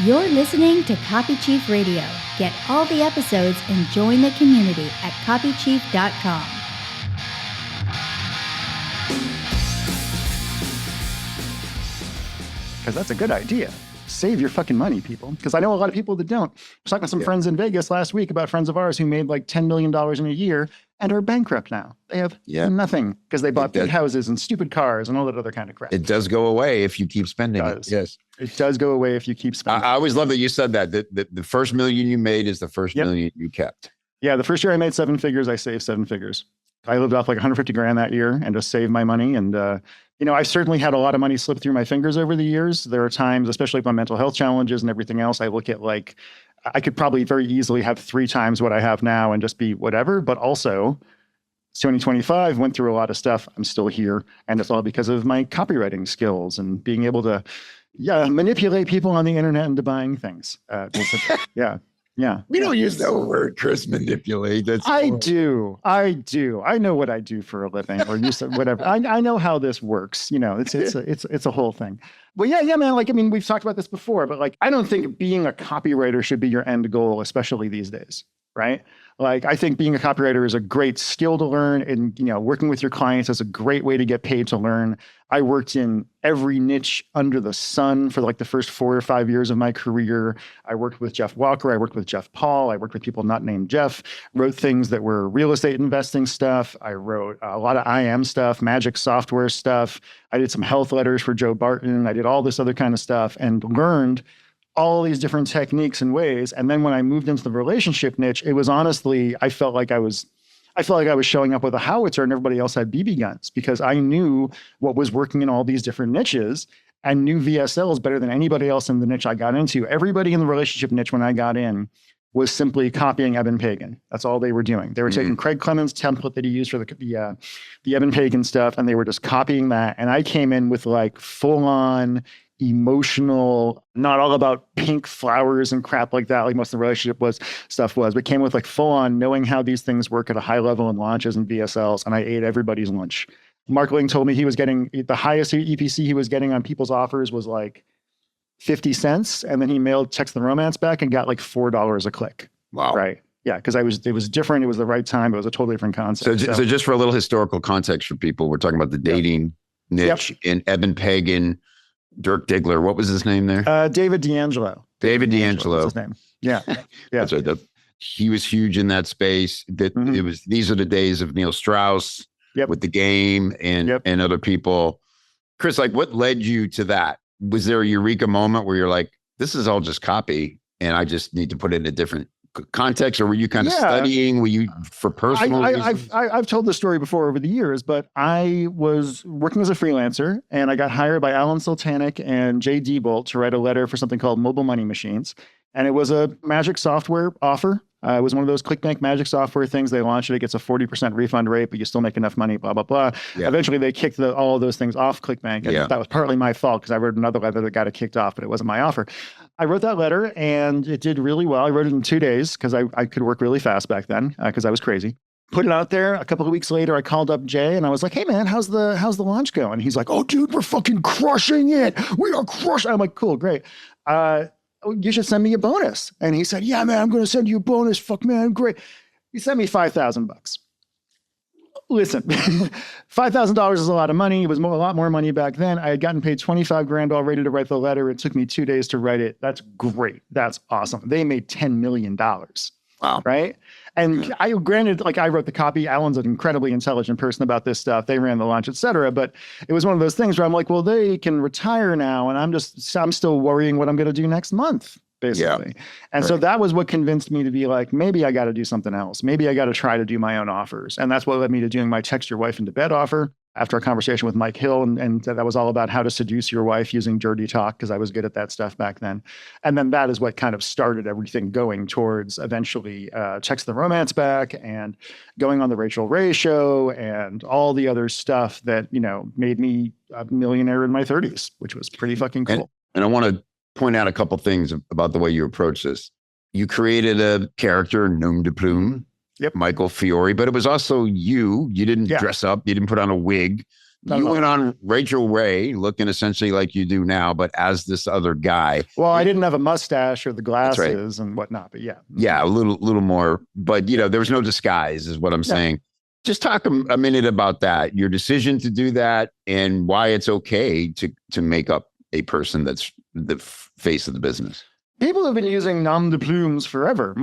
You're listening to Copy Chief Radio. Get all the episodes and join the community at copychief.com. Because that's a good idea. Save your fucking money, people. Because I know a lot of people that don't. I was talking to some friends in Vegas last week about friends of ours who made like $10 million in a year and are bankrupt now. They have nothing because they bought big houses and stupid cars and all that other kind of crap. It does go away if you keep spending it. Yes. It does go away if you keep spending. I always love that you said that. The first million you made is the first million you kept. Yeah, the first year I made 7 figures, I saved 7 figures. I lived off like 150 grand that year and just saved my money. And, I certainly had a lot of money slip through my fingers over the years. There are times, especially with my mental health challenges and everything else, I look at like, I could probably very easily have 3 times what I have now and just be whatever. But also, 2025 went through a lot of stuff. I'm still here. And it's all because of my copywriting skills and being able to, manipulate people on the internet into buying things. Yeah. We don't use that word, Chris, manipulate. I do. I know what I do for a living, or you said whatever. I know how this works. It's a whole thing. Well, yeah, man. We've talked about this before, but I don't think being a copywriter should be your end goal, especially these days, right? I think being a copywriter is a great skill to learn, and working with your clients is a great way to get paid to learn. I worked in every niche under the sun for the first 4 or 5 years of my career. I worked with Jeff Walker. I worked with Jeff Paul. I worked with people not named Jeff. Wrote things that were real estate investing stuff. I wrote a lot of IM stuff, magic software stuff. I did some health letters for Joe Barton. I did all this other kind of stuff and learned all these different techniques and ways. And then when I moved into the relationship niche, it was honestly, I felt like I was showing up with a howitzer and everybody else had BB guns, because I knew what was working in all these different niches and knew VSLs better than anybody else in the niche I got into. Everybody in the relationship niche when I got in was simply copying Eben Pagan. That's all they were doing. They were taking Craig Clemens' template that he used for the Eben Pagan stuff, and they were just copying that. And I came in with full on emotional, not all about pink flowers and crap like that, like most of the relationship stuff was, but came with full on knowing how these things work at a high level in launches and VSLs. And I ate everybody's lunch. Mark Ling told me he was getting the highest EPC he was getting on people's offers was 50 cents. And then he mailed Text the Romance back and got $4 a click. Wow. Right. Yeah. Because it was different. It was the right time. It was a totally different concept. So just for a little historical context for people, we're talking about the dating niche in Eben Pagan, Dirk Diggler. What was his name there? David D'Angelo. David D'Angelo. Was his name. Yeah. That's right. He was huge in that space. These are the days of Neil Strauss with the game and other people. Chris, what led you to that? Was there a eureka moment where you're like, this is all just copy and I just need to put it in a different context, or were you kind of studying? Were you for personal reasons? I've told this story before over the years, but I was working as a freelancer and I got hired by Alan Sultanic and Jay Diebold to write a letter for something called Mobile Money Machines. And it was a magic software offer. It was one of those ClickBank magic software things. They launched it. It gets a 40% refund rate, but you still make enough money, blah, blah, blah. Yeah. Eventually, they kicked all of those things off ClickBank. And that was partly my fault because I wrote another letter that got it kicked off, but it wasn't my offer. I wrote that letter and it did really well. I wrote it in 2 days because I could work really fast back then because I was crazy. Put it out there. A couple of weeks later, I called up Jay and I was like, hey, man, how's the launch going? He's like, oh, dude, we're fucking crushing it. We are crushing. I'm like, cool, great. You should send me a bonus. And he said, yeah, man, I'm going to send you a bonus. Fuck, man, great. He sent me $5,000. Listen, $5,000 is a lot of money. It was a lot more money back then. I had gotten paid 25 grand already to write the letter. It took me 2 days to write it. That's great. That's awesome. They made $10 million. Wow. Right. And I wrote the copy. Alan's an incredibly intelligent person about this stuff. They ran the launch, et cetera. But it was one of those things where I'm like, well, they can retire now. And I'm still worrying what I'm going to do next month, basically. Yeah. And so that was what convinced me to be like, maybe I got to do something else. Maybe I got to try to do my own offers. And that's what led me to doing my Text Your Wife into Bed offer. After a conversation with Mike Hill, and that was all about how to seduce your wife using dirty talk, because I was good at that stuff back then. And then that is what kind of started everything going towards eventually Text the Romance back and going on the Rachel Ray show and all the other stuff that, made me a millionaire in my 30s, which was pretty fucking cool. And I want to point out a couple things about the way you approach this. You created a character, nom de plume. Yep. Michael Fiore, but it was also you. You didn't dress up. You didn't put on a wig. You went on Rachel Ray looking essentially like you do now, but as this other guy. Well, I didn't have a mustache or the glasses and whatnot, but yeah. Yeah, a little more. But, there was no disguise is what I'm saying. Just talk a minute about that, your decision to do that and why it's okay to make up a person that's the face of the business. People have been using nom de plumes forever.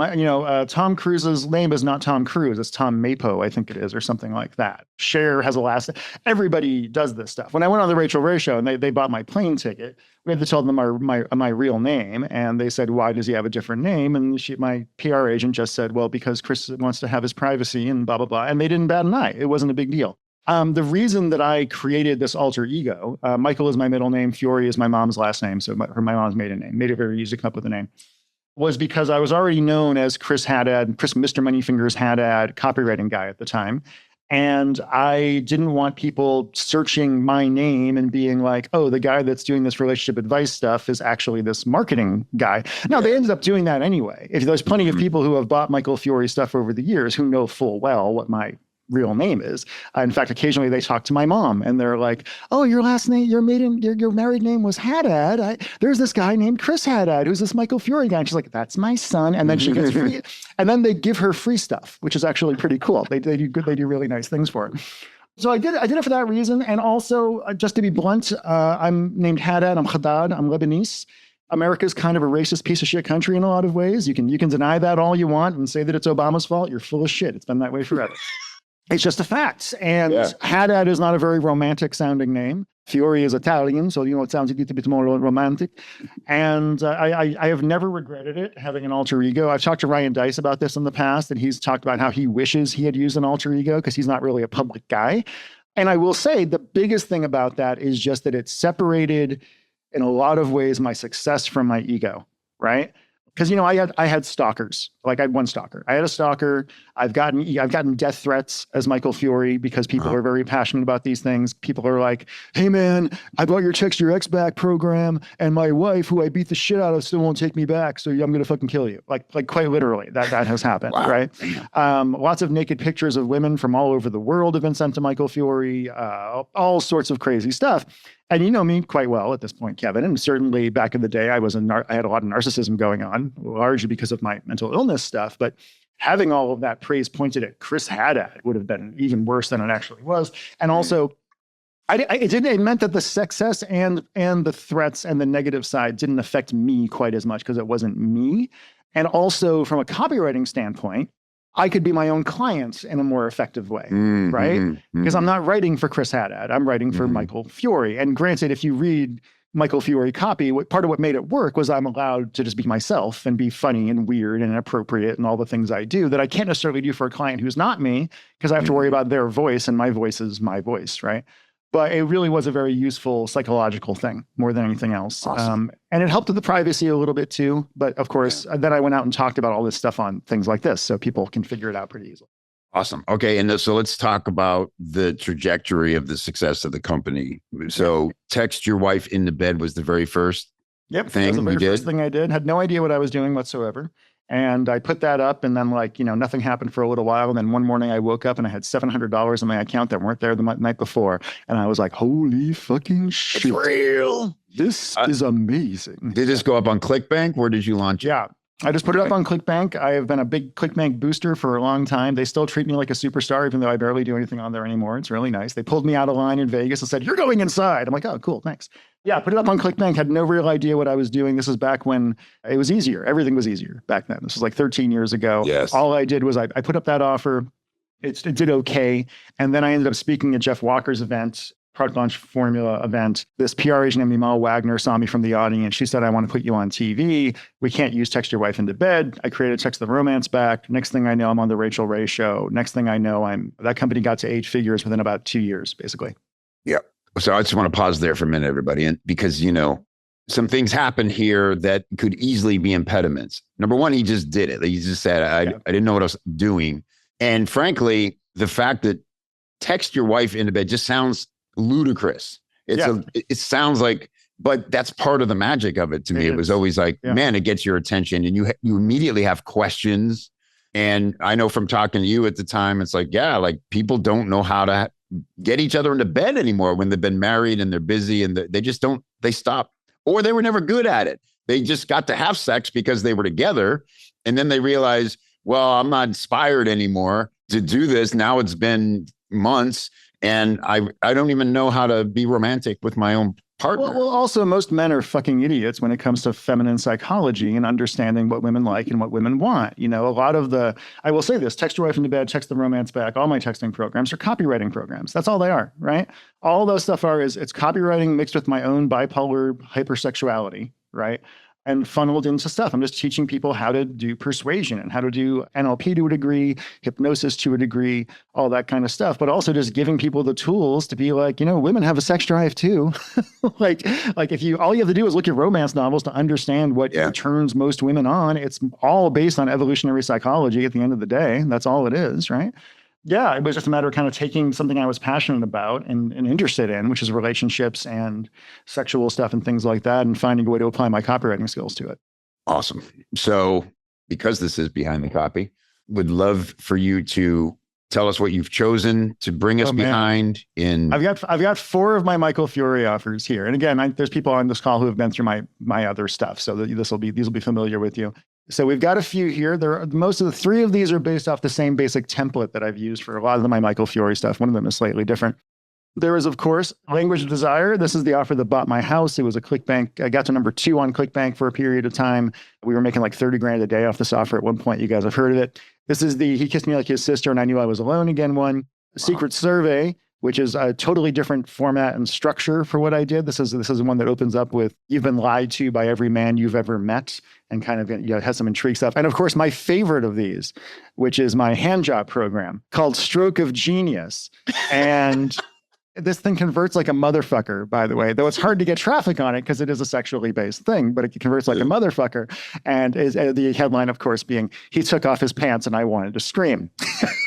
Tom Cruise's name is not Tom Cruise. It's Tom Mapo, I think it is, or something like that. Cher has a last. Everybody does this stuff. When I went on the Rachel Ray show and they bought my plane ticket, we had to tell them my real name. And they said, why does he have a different name? And my PR agent just said, well, because Chris wants to have his privacy and blah, blah, blah. And they didn't bat an eye. It wasn't a big deal. The reason that I created this alter ego, Michael is my middle name, Fiore is my mom's last name, so my mom's maiden name, made it very easy to come up with a name, was because I was already known as Chris Haddad, Mr. Moneyfingers Haddad, copywriting guy at the time. And I didn't want people searching my name and being like, oh, the guy that's doing this relationship advice stuff is actually this marketing guy. No, they ended up doing that anyway. If there's plenty of people who have bought Michael Fiore stuff over the years who know full well what my real name is. In fact, occasionally they talk to my mom and they're like, oh, your last name, your married name was Haddad. There's this guy named Chris Haddad, who's this Michael Fiore guy. And she's like, that's my son. And then she gets free. And then they give her free stuff, which is actually pretty cool. They do good. They do really nice things for it. So I did it for that reason. And also, just to be blunt, I'm named Haddad. I'm Haddad. I'm Lebanese. America's kind of a racist piece of shit country in a lot of ways. You can deny that all you want and say that it's Obama's fault. You're full of shit. It's been that way forever. It's just a fact. And Haddad is not a very romantic sounding name. Fiore is Italian, so it sounds a little bit more romantic. And I have never regretted it, having an alter ego. I've talked to Ryan Dice about this in the past, and he's talked about how he wishes he had used an alter ego because he's not really a public guy. And I will say the biggest thing about that is just that it separated, in a lot of ways, my success from my ego, right? Because, I had stalkers. Like I had one stalker. I had a stalker. I've gotten death threats as Michael Fiore because people are very passionate about these things. People are like, hey man, I bought your Text Your Ex Back program and my wife, who I beat the shit out of, still won't take me back. So I'm going to fucking kill you. Like quite literally that has happened, right? Lots of naked pictures of women from all over the world have been sent to Michael Fiore, all sorts of crazy stuff. And you know me quite well at this point, Kevin. And certainly back in the day, I had a lot of narcissism going on, largely because of my mental illness stuff. But having all of that praise pointed at Chris Haddad would have been even worse than it actually was. And also, it meant that the success and the threats and the negative side didn't affect me quite as much because it wasn't me. And also, from a copywriting standpoint, I could be my own client in a more effective way, right? Because I'm not writing for Chris Haddad. I'm writing for Michael Fiore. And granted, if you read Michael Fiore copy, part of what made it work was I'm allowed to just be myself and be funny and weird and inappropriate and all the things I do that I can't necessarily do for a client who's not me because I have to worry about their voice, and my voice is my voice, right? But it really was a very useful psychological thing more than anything else. Awesome. And it helped with the privacy a little bit too. But of course, then I went out and talked about all this stuff on things like this so people can figure it out pretty easily. Awesome. Okay. And so let's talk about the trajectory of the success of the company. So Text Your Wife Into Bed was the very first thing that was the very first thing I did. Had no idea what I was doing whatsoever. And I put that up, and then nothing happened for a little while. And then one morning I woke up and I had $700 in my account that weren't there the night before. And I was like, holy fucking shit. It's real. This is amazing. Did this go up on ClickBank? Where did you launch it? Yeah. I just put it up on ClickBank. I have been a big ClickBank booster for a long time. They still treat me like a superstar, even though I barely do anything on there anymore. It's really nice. They pulled me out of line in Vegas and said, you're going inside. I'm like, oh, cool, thanks. Yeah, put it up on ClickBank. Had no real idea what I was doing. This is back when it was easier. Everything was easier back then. This was like 13 years ago. Yes. All I did was I put up that offer. It did okay. And then I ended up speaking at Jeff Walker's event, product launch formula event. This PR agent named Amal Wagner saw me from the audience. She said, I want to put you on TV. We can't use Text Your Wife Into Bed. I created Text the Romance Back. Next thing I know, I'm on the Rachel Ray show. Next thing I know, that company got to 8 figures within about 2 years, basically. Yeah. So I just want to pause there for a minute, everybody. And because, some things happen here that could easily be impediments. Number one, he just did it. He just said, I didn't know what I was doing. And frankly, the fact that Text Your Wife Into Bed just sounds ludicrous. It sounds like, but that's part of the magic of it to me. It was always like, man, it gets your attention and you immediately have questions. And I know from talking to you at the time, it's like, like people don't know how to get each other into bed anymore when they've been married and they're busy and they just don't, they stop, or they were never good at it. They just got to have sex because they were together. And then they realize, well, I'm not inspired anymore to do this. Now it's been months and I don't even know how to be romantic with my own partner. Well, also, most men are fucking idiots when it comes to feminine psychology and understanding what women like and what women want. You know, a lot of I will say this, text your wife into bed, text the romance back. All my texting programs are copywriting programs. That's all they are, right? All those stuff it's copywriting mixed with my own bipolar hypersexuality, right? And funneled into stuff. I'm just teaching people how to do persuasion and how to do NLP to a degree, hypnosis to a degree, all that kind of stuff. But also just giving people the tools to be like, women have a sex drive too. like if all you have to do is look at romance novels to understand what turns most women on. It's all based on evolutionary psychology at the end of the day. That's all it is, right? Yeah, it was just a matter of kind of taking something I was passionate about and interested in, which is relationships and sexual stuff and things like that, and finding a way to apply my copywriting skills to it. Awesome. So because this is Behind the Copy, would love for you to tell us what you've chosen to bring us behind in. I've got 4 of my Michael Fiore offers here. And again, there's people on this call who have been through my other stuff. So these will be familiar with you. So we've got a few here. Most of the 3 of these are based off the same basic template that I've used for a lot of my Michael Fiore stuff. One of them is slightly different. There is, of course, Language of Desire. This is the offer that bought my house. It was a ClickBank. I got to number 2 on ClickBank for a period of time. We were making like 30 grand a day off this offer at one point. You guys have heard of it. This is the He Kissed Me Like His Sister and I Knew I Was Alone Again one. Secret Survey, which is a totally different format and structure for what I did. This is one that opens up with "You've been lied to by every man you've ever met," and kind of has some intrigue stuff. And of course, my favorite of these, which is my hand job program called Stroke of Genius. And this thing converts like a motherfucker, by the way, though it's hard to get traffic on it because it is a sexually based thing, but it converts like a motherfucker. And the headline, of course, being "He took off his pants and I wanted to scream,"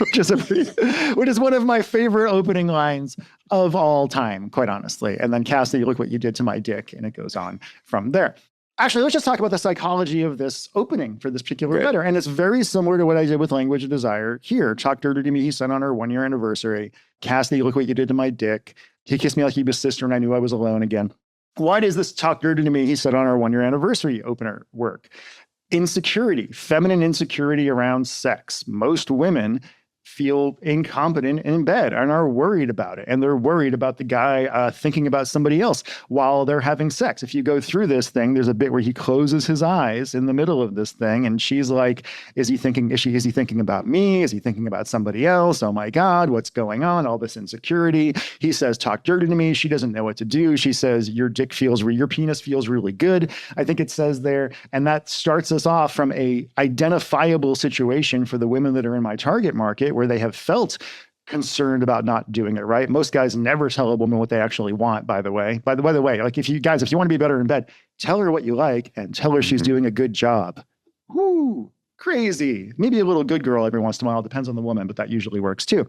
which is one of my favorite opening lines of all time, quite honestly. And then "Cassidy, look what you did to my dick," and it goes on from there. Actually, let's just talk about the psychology of this opening for this particular letter. And it's very similar to what I did with Language of Desire here. "Talk dirty to me," he said on our 1-year anniversary. "Cassidy, look what you did to my dick. He kissed me like he was sister and I knew I was alone again." Why does this "talk dirty to me," he said on our 1-year anniversary opener work? Insecurity, feminine insecurity around sex. Most women feel incompetent in bed and are worried about it. And they're worried about the guy thinking about somebody else while they're having sex. If you go through this thing, there's a bit where he closes his eyes in the middle of this thing. And she's like, is he thinking about me? Is he thinking about somebody else? Oh my God, what's going on? All this insecurity. He says, "Talk dirty to me." She doesn't know what to do. She says, your penis feels really good, I think it says there. And that starts us off from a identifiable situation for the women that are in my target market, where they have felt concerned about not doing it right. Most guys never tell a woman what they actually want, by the way. By the way, like if you want to be better in bed, tell her what you like and tell her she's doing a good job. Whoo, crazy. Maybe a little good girl every once in a while, depends on the woman, but that usually works too.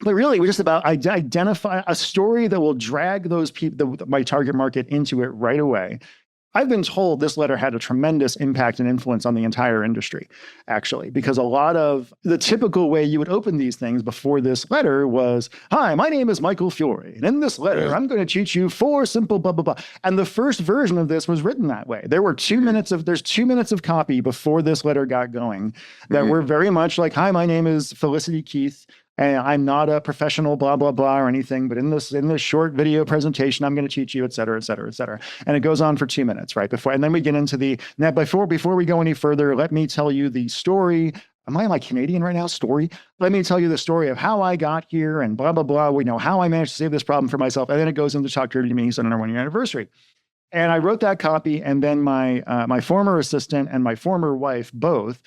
But really, we're just about identify a story that will drag those people, my target market, into it right away. I've been told this letter had a tremendous impact and influence on the entire industry, actually, because a lot of the typical way you would open these things before this letter was, "Hi, my name is Michael Fiore, and in this letter, I'm going to teach you 4 simple blah, blah, blah." And the first version of this was written that way. There's 2 minutes of copy before this letter got going that were very much like, "Hi, my name is Felicity Keith, and I'm not a professional blah, blah, blah or anything, but in this short video presentation, I'm going to teach you, et cetera, et cetera, et cetera." And it goes on for 2 minutes, right? And then we get into before we go any further, let me tell you the story. Am I Canadian right now? Story. Let me tell you the story of how I got here and blah, blah, blah. We know how I managed to save this problem for myself. And then it goes into "Talk dirty to me," on our 1-year anniversary. And I wrote that copy. And then my former assistant and my former wife both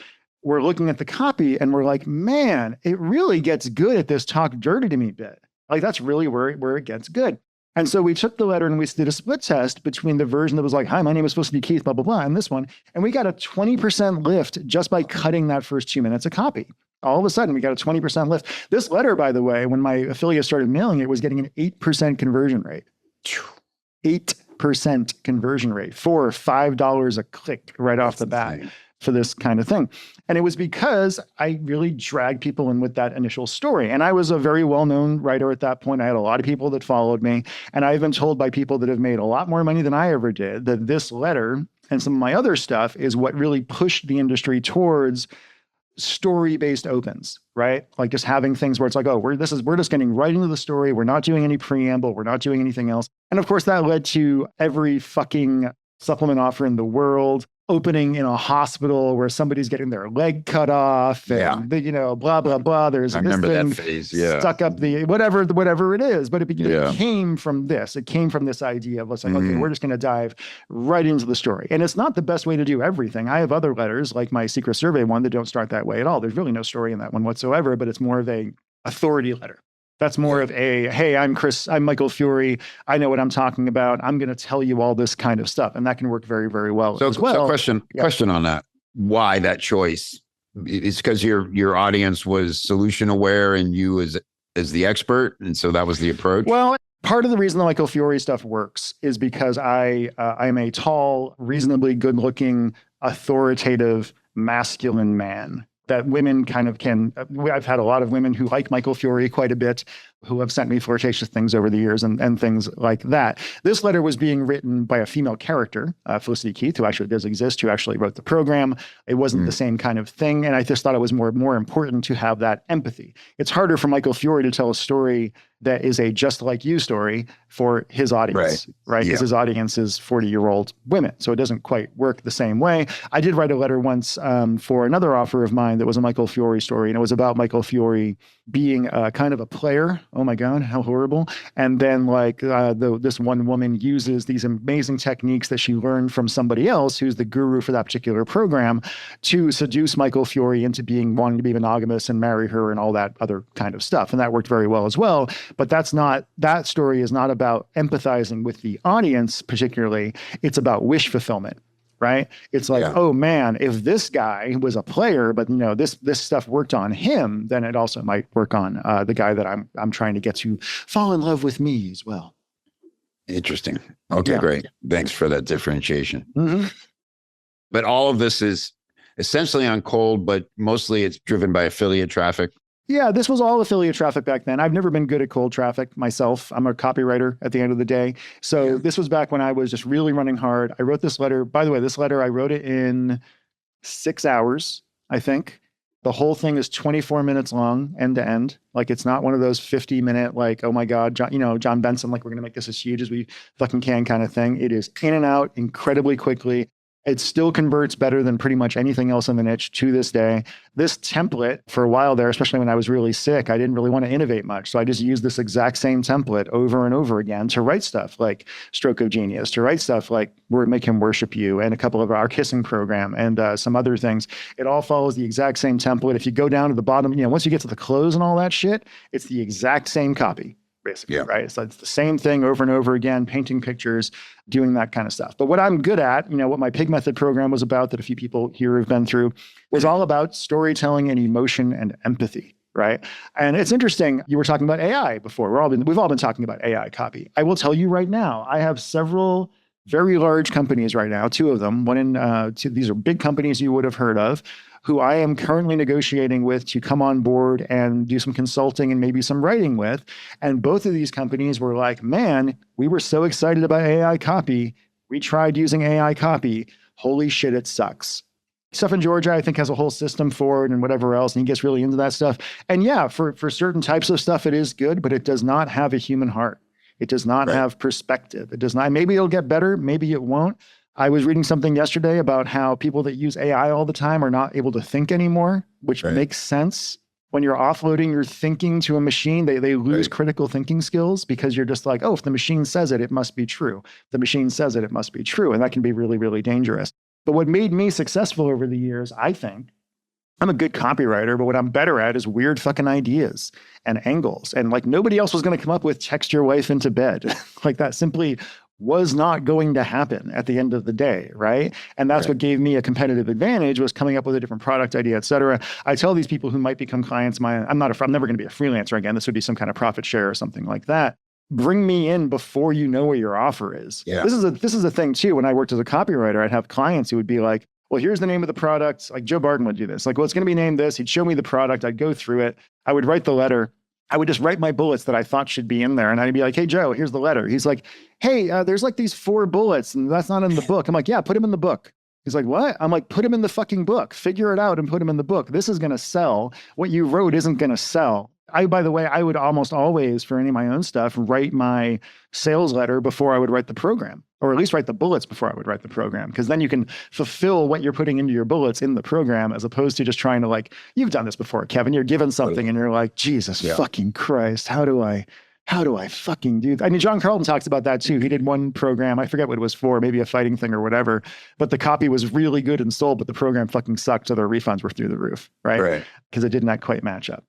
we're looking at the copy and we're like, man, it really gets good at this "talk dirty to me" bit. Like that's really where it gets good. And so we took the letter and we did a split test between the version that was like, "Hi, my name is supposed to be Keith, blah, blah, blah," and this one. And we got a 20% lift just by cutting that first 2 minutes of copy. All of a sudden, we got a 20% lift. This letter, by the way, when my affiliate started mailing it, was getting an 8% conversion rate. 8% conversion rate for $5 a click right off the bat. for this kind of thing. And it was because I really dragged people in with that initial story. And I was a very well-known writer at that point. I had a lot of people that followed me. And I've been told by people that have made a lot more money than I ever did that this letter and some of my other stuff is what really pushed the industry towards story-based opens, right? Like just having things where it's like, oh, we're just getting right into the story. We're not doing any preamble. We're not doing anything else. And of course, that led to every fucking supplement offer in the world opening in a hospital where somebody's getting their leg cut off and, blah, blah, blah. There's I remember that phase. Yeah. Stuck up the, whatever it is. But it came from this. It came from this idea of, let's say, okay, we're just going to dive right into the story. And it's not the best way to do everything. I have other letters like my secret survey one that don't start that way at all. There's really no story in that one whatsoever, but it's more of a authority letter. That's more of a, hey, I'm Michael Fiore. I know what I'm talking about. I'm going to tell you all this kind of stuff. And that can work very, very well as well. So question on that. Why that choice? It's because your audience was solution aware and you as the expert. And so that was the approach. Well, part of the reason the Michael Fiore stuff works is because I'm a tall, reasonably good looking, authoritative, masculine man. That women kind of can, I've had a lot of women who like Michael Fiore quite a bit, who have sent me flirtatious things over the years and things like that. This letter was being written by a female character, Felicity Keith, who actually does exist, who actually wrote the program. It wasn't the same kind of thing. And I just thought it was more important to have that empathy. It's harder for Michael Fiore to tell a story that is a just like you story for his audience, right? Because his audience is 40-year-old women. So it doesn't quite work the same way. I did write a letter once for another offer of mine that was a Michael Fiore story. And it was about Michael Fiore being kind of a player. Oh my God, how horrible. And then this one woman uses these amazing techniques that she learned from somebody else who's the guru for that particular program to seduce Michael Fiore into wanting to be monogamous and marry her and all that other kind of stuff. And that worked very well as well. But that story is not about empathizing with the audience particularly. It's about wish fulfillment. Right? It's like, oh man, if this guy was a player, but this stuff worked on him, then it also might work on the guy that I'm trying to get to fall in love with me as well. Interesting. Okay, great. Thanks for that differentiation. But all of this is essentially on cold, but mostly it's driven by affiliate traffic. Yeah, this was all affiliate traffic back then. I've never been good at cold traffic myself. I'm a copywriter at the end of the day. So this was back when I was just really running hard. I wrote this letter. By the way, this letter, I wrote it in 6 hours, I think. The whole thing is 24 minutes long, end to end. Like it's not one of those 50-minute, like, oh my God, John Benson, like we're going to make this as huge as we fucking can kind of thing. It is in and out incredibly quickly. It still converts better than pretty much anything else in the niche to this day. This template for a while there, especially when I was really sick, I didn't really want to innovate much. So I just used this exact same template over and over again to write stuff like Stroke of Genius, to write stuff like Make Him Worship You, and a couple of our kissing program and some other things. It all follows the exact same template. If you go down to the bottom, once you get to the close and all that shit, it's the exact same copy. Basically, right? So it's the same thing over and over again, painting pictures, doing that kind of stuff. But what I'm good at, what my Pig Method program was about that a few people here have been through, was all about storytelling and emotion and empathy, right? And it's interesting, you were talking about AI before. We've all been talking about AI copy. I will tell you right now, I have several very large companies right now, two of them, these are big companies you would have heard of, who I am currently negotiating with to come on board and do some consulting and maybe some writing with. And both of these companies were like, man, we were so excited about AI copy. We tried using AI copy. Holy shit, it sucks. Stuff in Georgia, I think, has a whole system for it and whatever else. And he gets really into that stuff. And yeah, for certain types of stuff, it is good, but it does not have a human heart. It does not have perspective. It does not. Maybe it'll get better. Maybe it won't. I was reading something yesterday about how people that use AI all the time are not able to think anymore, which makes sense. When you're offloading your thinking to a machine, they lose critical thinking skills because you're just like, oh, if the machine says it, it must be true. If the machine says it, it must be true. And that can be really, really dangerous. But what made me successful over the years, I think, I'm a good copywriter, but what I'm better at is weird fucking ideas and angles. And like nobody else was going to come up with text your wife into bed. Like that simply was not going to happen at the end of the day, right? And that's what gave me a competitive advantage, was coming up with a different product idea, et cetera. I tell these people who might become clients, I'm never going to be a freelancer again. This would be some kind of profit share or something like that. Bring me in before you know what your offer is. Yeah. This is a thing too. When I worked as a copywriter, I'd have clients who would be like, well, here's the name of the product. Like Joe Barton would do this. Like, well, it's going to be named this. He'd show me the product. I'd go through it. I would write the letter. I would just write my bullets that I thought should be in there. And I'd be like, hey, Joe, here's the letter. He's like, hey, there's like these 4 bullets and that's not in the book. I'm like, yeah, put them in the book. He's like, what? I'm like, put them in the fucking book. Figure it out and put them in the book. This is going to sell. What you wrote isn't going to sell. By the way, I would almost always, for any of my own stuff, write my sales letter before I would write the program, or at least write the bullets before I would write the program. Because then you can fulfill what you're putting into your bullets in the program, as opposed to just trying to, like, you've done this before, Kevin. You're given something and you're like, Jesus fucking Christ, how do I fucking do that? I mean, John Carlton talks about that too. He did one program, I forget what it was for, maybe a fighting thing or whatever, but the copy was really good and sold, but the program fucking sucked, so their refunds were through the roof, right? Because it did not quite match up.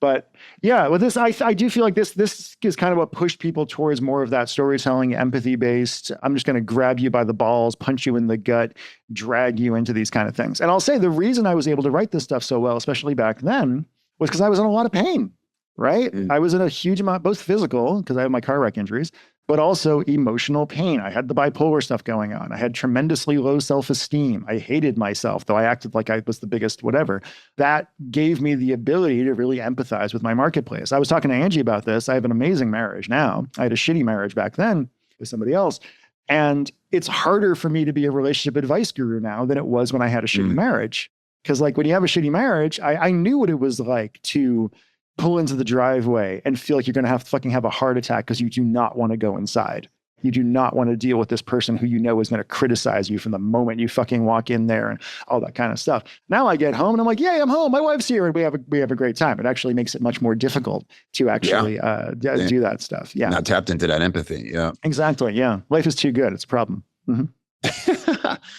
But yeah, with this, I do feel like this is kind of what pushed people towards more of that storytelling, empathy-based. I'm just going to grab you by the balls, punch you in the gut, drag you into these kind of things. And I'll say the reason I was able to write this stuff so well, especially back then, was because I was in a lot of pain, right? I was in a huge amount, both physical, because I have my car wreck injuries, but also emotional pain. I had the bipolar stuff going on. I had tremendously low self-esteem. I hated myself, though I acted like I was the biggest whatever. That gave me the ability to really empathize with my marketplace. I was talking to Angie about this. I have an amazing marriage now. I had a shitty marriage back then with somebody else. And it's harder for me to be a relationship advice guru now than it was when I had a shitty marriage. Because like when you have a shitty marriage, I knew what it was like to pull into the driveway and feel like you're going to have a heart attack because you do not want to go inside. You do not want to deal with this person who you know is going to criticize you from the moment you fucking walk in there and all that kind of stuff. Now I get home and I'm like, yay, I'm home. My wife's here and we have a great time. It actually makes it much more difficult to actually do that stuff. Yeah. Not tapped into that empathy. Yeah. Exactly. Yeah. Life is too good. It's a problem. Mm-hmm.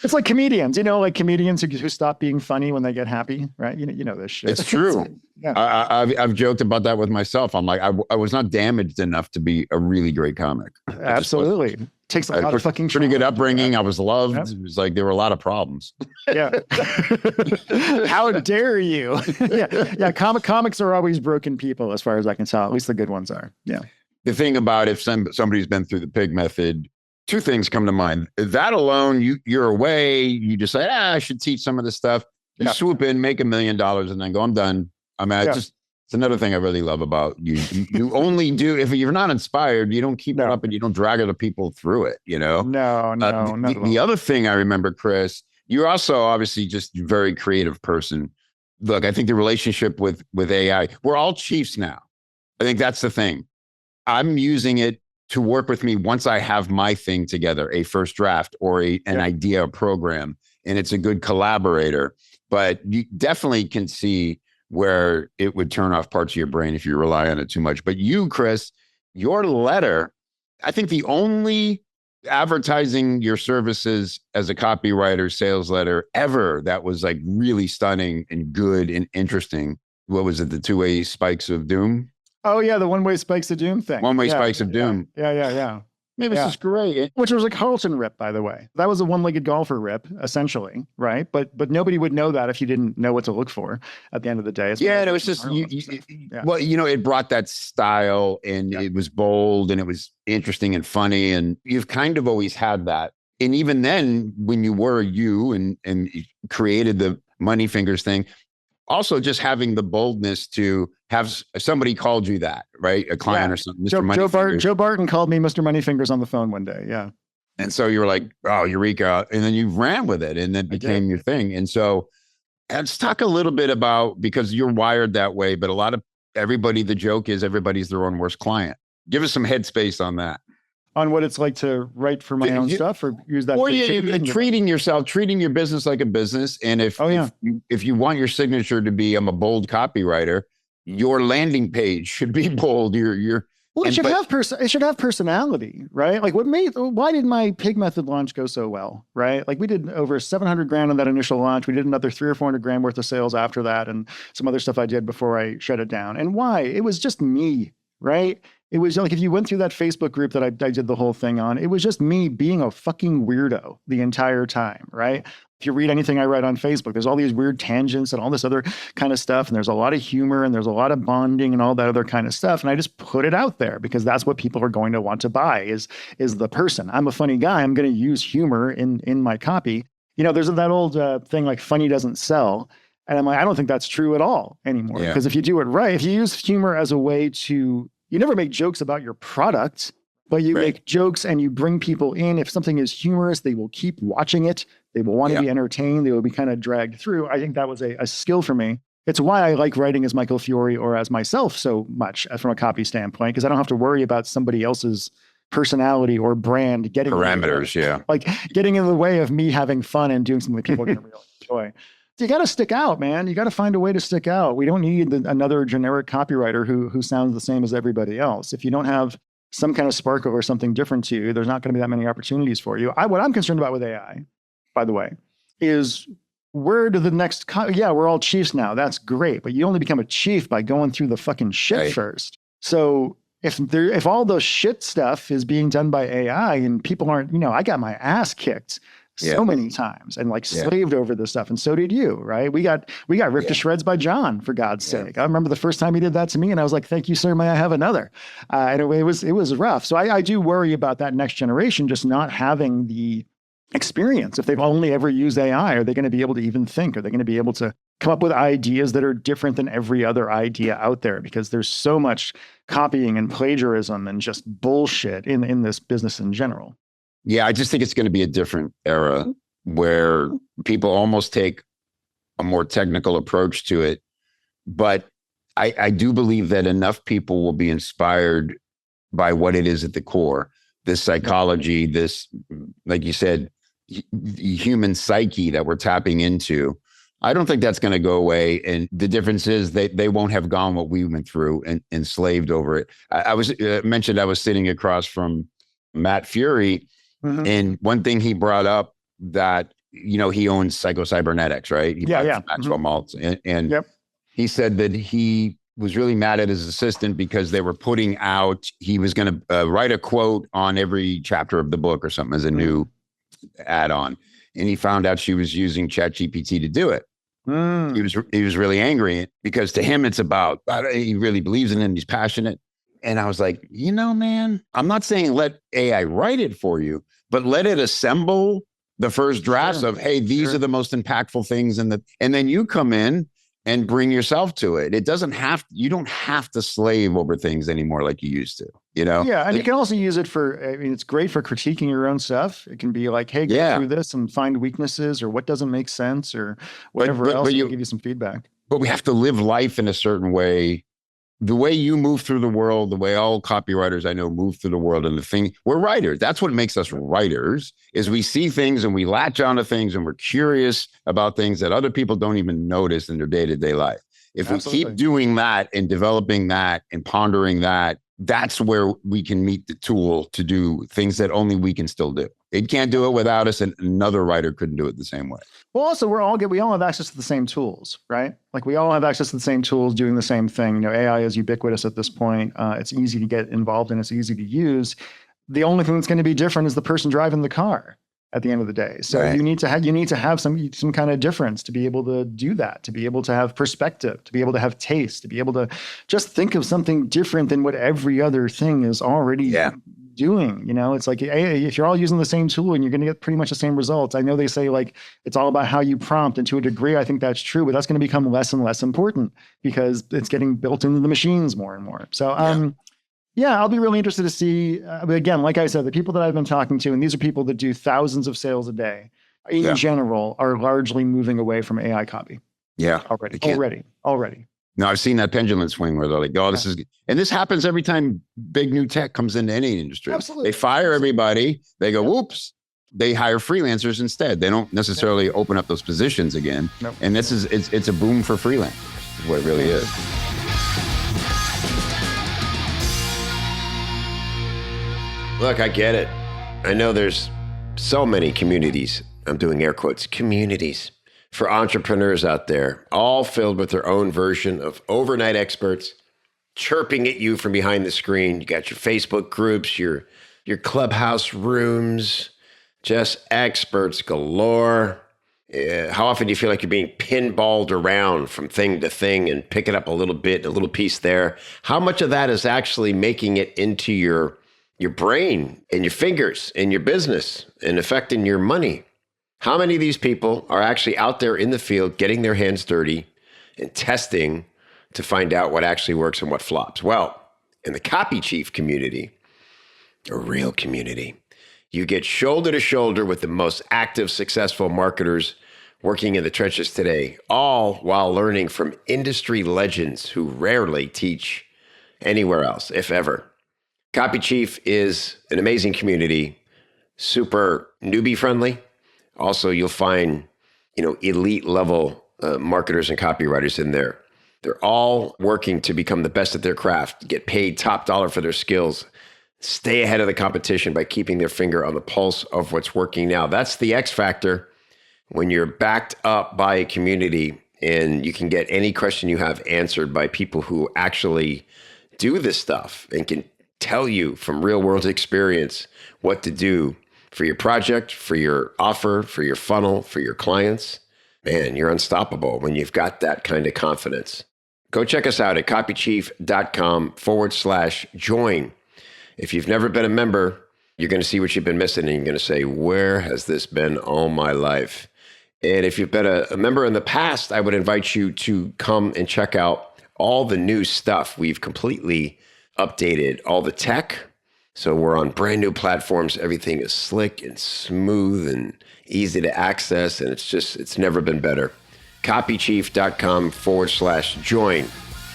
It's like comedians, like comedians who stop being funny when they get happy, right? You know this shit. It's true. I've joked about that with myself. I'm like, I was not damaged enough to be a really great comic. Absolutely. Takes a lot of fucking pretty good upbringing. I was loved. Yep. It was like there were a lot of problems. Yeah. How dare you? Yeah. Comics are always broken people, as far as I can tell. At least the good ones are. Yeah. The thing about if somebody's been through the pig method, 2 things come to mind. That alone, you're away. You decide, I should teach some of this stuff. You swoop in, make $1 million, and then go, I'm done. It's another thing I really love about you. You only do, if you're not inspired, you don't keep it up and you don't drag other people through it, No. The other thing I remember, Chris, you're also obviously just a very creative person. Look, I think the relationship with AI, we're all chiefs now. I think that's the thing. I'm using it to work with me once I have my thing together, a first draft or an idea, a program, and it's a good collaborator. But you definitely can see where it would turn off parts of your brain if you rely on it too much. But you, Chris, your letter, I think the only advertising your services as a copywriter sales letter ever that was like really stunning and good and interesting. What was it? The 2-way spikes of doom? Oh yeah, the one-way spikes of doom thing. One-way spikes of doom. Yeah. Maybe this is great. Which was a Carlton rip, by the way. That was a one-legged golfer rip, essentially, right? But nobody would know that if you didn't know what to look for at the end of the day. Yeah, and it was just, well, it brought that style and it was bold and it was interesting and funny. And you've kind of always had that. And even then, when you were you and created the Money Fingers thing, also just having the boldness to have somebody called you that, right? A client or something. Joe Barton called me Mr. Moneyfingers on the phone one day. Yeah. And so you were like, oh, eureka. And then you ran with it and then became your thing. And so let's talk a little bit about, because you're wired that way, but the joke is everybody's their own worst client. Give us some headspace on that. On what it's like to write for my own stuff, or use that. Or treating your business like a business. And if you want your signature to be, I'm a bold copywriter, your landing page should be bold. It should have personality, right? Like why did my pig method launch go so well, right? Like we did over $700,000 on that initial launch. We did another $300,000 or $400,000 worth of sales after that, and some other stuff I did before I shut it down. And why? It was just me, right? It was like, if you went through that Facebook group that I did the whole thing on, it was just me being a fucking weirdo the entire time, right? If you read anything I write on Facebook, there's all these weird tangents and all this other kind of stuff. And there's a lot of humor and there's a lot of bonding and all that other kind of stuff. And I just put it out there because that's what people are going to want to buy is the person. I'm a funny guy. I'm going to use humor in my copy. there's that old thing like funny doesn't sell. And I'm like, I don't think that's true at all anymore. Because if you do it right, if you use humor as a way to, you never make jokes about your product, but you make jokes and you bring people in. If something is humorous, they will keep watching it. They will want to be entertained. They will be kind of dragged through. I think that was a skill for me. It's why I like writing as Michael Fiore or as myself so much from a copy standpoint, because I don't have to worry about somebody else's personality or brand getting parameters, like getting in the way of me having fun and doing something that people are going to really enjoy. So you got to stick out, man. You got to find a way to stick out. We don't need another generic copywriter who sounds the same as everybody else. If you don't have some kind of sparkle or something different to you, there's not going to be that many opportunities for you. What I'm concerned about with AI, by the way, is where do the next, we're all chiefs now. That's great. But you only become a chief by going through the fucking shit first. So if all those shit stuff is being done by AI and people aren't, I got my ass kicked so many times and slaved over this stuff. And so did you, right? We got ripped to shreds by John, for God's sake. I remember the first time he did that to me and I was like, thank you, sir. May I have another? And it was rough. So I do worry about that next generation just not having the experience. If they've only ever used AI, are they going to be able to even think? Are they going to be able to come up with ideas that are different than every other idea out there? Because there's so much copying and plagiarism and just bullshit in this business in general. Yeah, I just think it's going to be a different era where people almost take a more technical approach to it. But I do believe that enough people will be inspired by what it is at the core, this psychology, this, like you said, human psyche that we're tapping into. I don't think that's going to go away. And the difference is they won't have gone what we went through and enslaved over it. I was mentioned I was sitting across from Matt Fiore. Mm-hmm. And one thing he brought up that, he owns Psycho-Cybernetics, right? He Maxwell Maltz. And he said that he was really mad at his assistant because they were putting out, he was going to write a quote on every chapter of the book or something as a new add-on. And he found out she was using ChatGPT to do it. He was really angry because to him, it's about, he really believes in it and he's passionate. And I was like, man, I'm not saying let AI write it for you, but let it assemble the first drafts of, hey, these are the most impactful things. And then you come in and bring yourself to it. You don't have to slave over things anymore like you used to, Yeah. And you can also use it it's great for critiquing your own stuff. It can be like, hey, go through this and find weaknesses or what doesn't make sense or whatever else. But give you some feedback. But we have to live life in a certain way. The way you move through the world, the way all copywriters I know move through the world, and we're writers. That's what makes us writers, is we see things and we latch onto things and we're curious about things that other people don't even notice in their day-to-day life. If we keep doing that and developing that and pondering that, that's where we can meet the tool to do things that only we can still do. It can't do it without us, and another writer couldn't do it the same way. Well, also, we all have access to the same tools, right? Like we all have access to the same tools doing the same thing. AI is ubiquitous at this point. It's easy to get involved in. It's easy to use. The only thing that's going to be different is the person driving the car at the end of the day. So you need to have some kind of difference to be able to do that, to be able to have perspective, to be able to have taste, to be able to just think of something different than what every other thing is already doing. It's like, hey, if you're all using the same tool and you're going to get pretty much the same results. I know they say it's all about how you prompt, and to a degree, I think that's true, but that's going to become less and less important because it's getting built into the machines more and more. So, I'll be really interested to see, again, like I said, the people that I've been talking to, and these are people that do thousands of sales a day in general, are largely moving away from AI copy. Yeah. Already. No, I've seen that pendulum swing where they're like, and this happens every time big new tech comes into any industry. Absolutely. They fire everybody. They go, whoops. They hire freelancers instead. They don't necessarily open up those positions again. Nope. And it's a boom for freelancers, is what it really is. Look, I get it. I know there's so many communities. I'm doing air quotes, communities for entrepreneurs out there, all filled with their own version of overnight experts chirping at you from behind the screen. You got your Facebook groups, your Clubhouse rooms, just experts galore. How often do you feel like you're being pinballed around from thing to thing and picking up a little bit, a little piece there? How much of that is actually making it into your brain and your fingers and your business and affecting your money? How many of these people are actually out there in the field getting their hands dirty and testing to find out what actually works and what flops? Well, in the Copy Chief community, a real community, you get shoulder to shoulder with the most active, successful marketers working in the trenches today, all while learning from industry legends who rarely teach anywhere else, if ever. Copy Chief is an amazing community, super newbie friendly. Also, you'll find, elite level marketers and copywriters in there. They're all working to become the best at their craft, get paid top dollar for their skills, stay ahead of the competition by keeping their finger on the pulse of what's working now. That's the X factor when you're backed up by a community and you can get any question you have answered by people who actually do this stuff and can tell you from real world experience what to do for your project, for your offer, for your funnel, for your clients. Man, you're unstoppable when you've got that kind of confidence. Go check us out at copychief.com/join. If you've never been a member, you're going to see what you've been missing and you're going to say, where has this been all my life? And if you've been a member in the past, I would invite you to come and check out all the new stuff. We've completely updated all the tech. So we're on brand new platforms. Everything is slick and smooth and easy to access. And it's never been better. Copychief.com/join.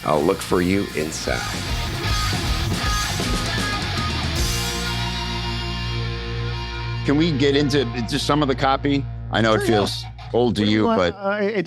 I'll look for you inside. Can we get into just some of the copy? I know it feels old to you, but I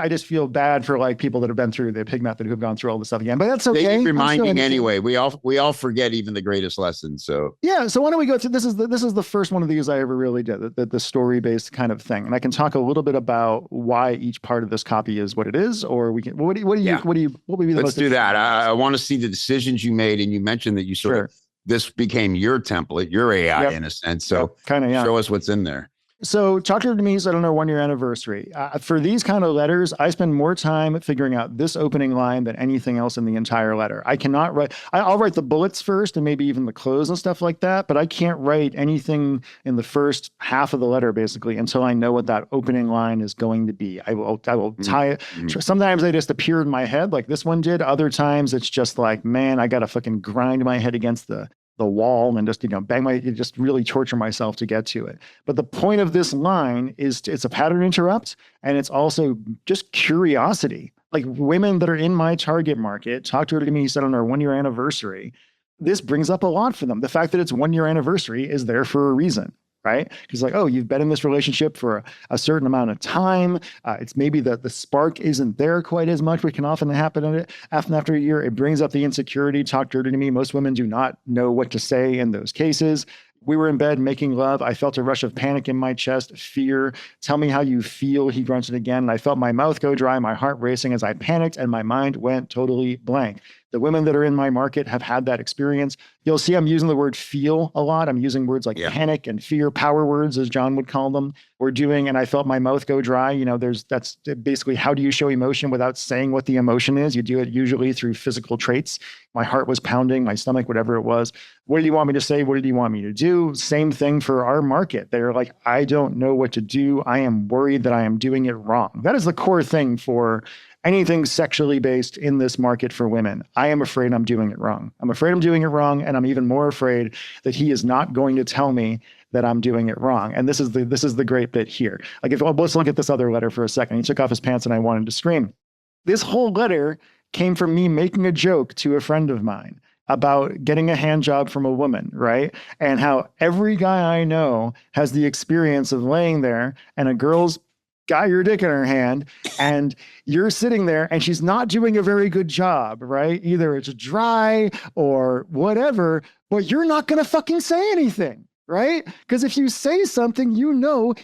just feel bad for like people that have been through the pig method who have gone through all this stuff again. But that's okay. They keep reminding anyway. We all forget even the greatest lessons. So yeah. So why don't we go through? This is the first one of these I ever really did, the story based kind of thing, and I can talk a little bit about why each part of this copy is what it is, or we can. What would be the Let's most? Do that. I want to see the decisions you made, and you mentioned that you sort of this became your template, your AI in a sense. So show us what's in there. So talk to me, so I don't know, 1 year anniversary. For these kind of letters, I spend more time figuring out this opening line than anything else in the entire letter. I cannot write, I'll write the bullets first and maybe even the close and stuff like that, but I can't write anything in the first half of the letter basically until I know what that opening line is going to be. I will tie it. Sometimes they just appear in my head like this one did. Other times it's just like, man, I got to fucking grind my head against the wall and just, just really torture myself to get to it. But the point of this line is it's a pattern interrupt. And it's also just curiosity. Like women that are in my target market, talk to me, said on our 1 year anniversary, this brings up a lot for them. The fact that it's 1 year anniversary is there for a reason. Right? Because like, oh, you've been in this relationship for a certain amount of time. It's maybe the spark isn't there quite as much, which can often happen after a year. It brings up the insecurity. Talk dirty to me. Most women do not know what to say in those cases. We were in bed making love. I felt a rush of panic in my chest, fear. Tell me how you feel, he grunted again. And I felt my mouth go dry, my heart racing as I panicked, and my mind went totally blank. The women that are in my market have had that experience. You'll see I'm using the word feel a lot. I'm using words like panic and fear, power words, as John would call them. And I felt my mouth go dry. That's basically, how do you show emotion without saying what the emotion is? You do it usually through physical traits. My heart was pounding, my stomach, whatever it was. What do you want me to say? What did you want me to do? Same thing for our market. They're like, I don't know what to do. I am worried that I am doing it wrong. That is the core thing for anything sexually based in this market for women. I am afraid I'm doing it wrong. I'm afraid I'm doing it wrong. And I'm even more afraid that he is not going to tell me that I'm doing it wrong. And this is the great bit here. Like, let's look at this other letter for a second. He took off his pants and I wanted to scream. This whole letter came from me making a joke to a friend of mine about getting a hand job from a woman, right? And how every guy I know has the experience of laying there and a girl's got your dick in her hand and you're sitting there and she's not doing a very good job, right? Either it's dry or whatever, but you're not going to fucking say anything, right? Because if you say something,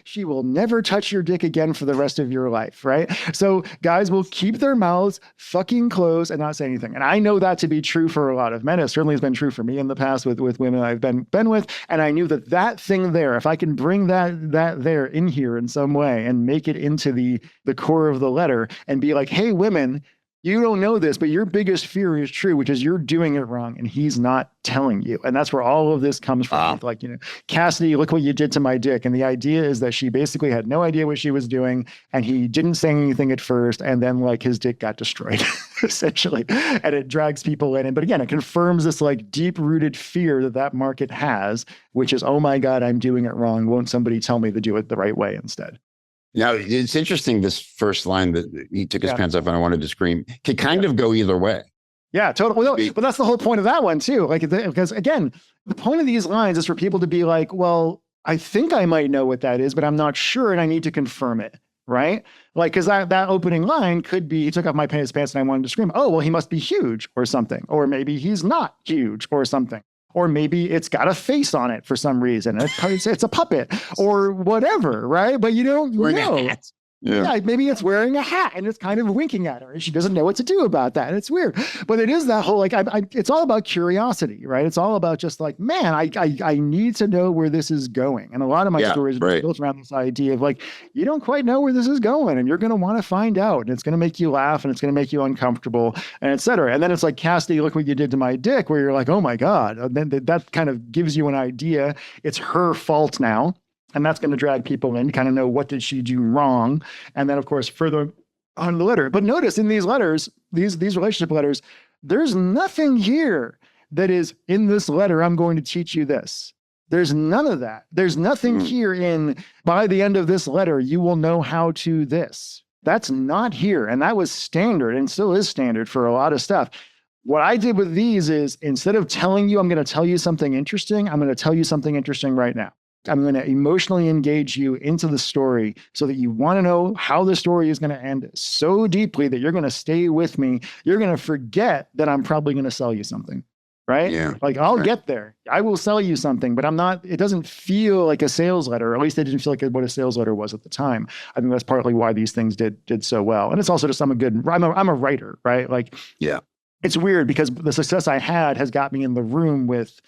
she will never touch your dick again for the rest of your life, right? So guys will keep their mouths fucking closed and not say anything. And I know that to be true for a lot of men. It certainly has been true for me in the past with women I've been with. And I knew that thing there, if I can bring that there in here in some way and make it into the core of the letter and be like, hey, women, You don't know this, but your biggest fear is true, which is you're doing it wrong and he's not telling you. And that's where all of this comes from. Like, Cassidy, look what you did to my dick. And the idea is that she basically had no idea what she was doing and he didn't say anything at first. And then like his dick got destroyed essentially. And it drags people in. But again, it confirms this like deep rooted fear that market has, which is, oh my God, I'm doing it wrong. Won't somebody tell me to do it the right way instead? Now, it's interesting, this first line that he took his pants off and I wanted to scream, can kind of go either way. Yeah, totally. But that's the whole point of that one too. Like, because again, the point of these lines is for people to be like, well, I think I might know what that is, but I'm not sure and I need to confirm it, right? Like, because that opening line could be, he took off my pants and I wanted to scream, oh, well, he must be huge or something. Or maybe he's not huge or something. Or maybe it's got a face on it for some reason. It's a puppet or whatever, right? But you don't know. Yeah, maybe it's wearing a hat and it's kind of winking at her and she doesn't know what to do about that. It's weird. But it is that whole, like, it's all about curiosity, right? It's all about just like, man, I need to know where this is going. And a lot of my stories are built around this idea of like, you don't quite know where this is going and you're going to want to find out and it's going to make you laugh and it's going to make you uncomfortable and et cetera. And then it's like, Cassidy, look what you did to my dick, where you're like, oh my God. And then that kind of gives you an idea. It's her fault now. And that's going to drag people in to kind of know, what did she do wrong? And then, of course, further on the letter. But notice in these letters, these relationship letters, there's nothing here that is in this letter, I'm going to teach you this. There's none of that. There's nothing here in, by the end of this letter, you will know how to this. That's not here. And that was standard and still is standard for a lot of stuff. What I did with these is, instead of telling you I'm going to tell you something interesting, I'm going to tell you something interesting right now. I'm going to emotionally engage you into the story so that you want to know how the story is going to end so deeply that you're going to stay with me. You're going to forget that I'm probably going to sell you something, right? Yeah. Like, I'll get there. I will sell you something, but it doesn't feel like a sales letter, or at least it didn't feel like what a sales letter was at the time. I think that's partly why these things did so well. And it's also just, I'm a writer, right? Like, yeah, it's weird because the success I had has got me in the room with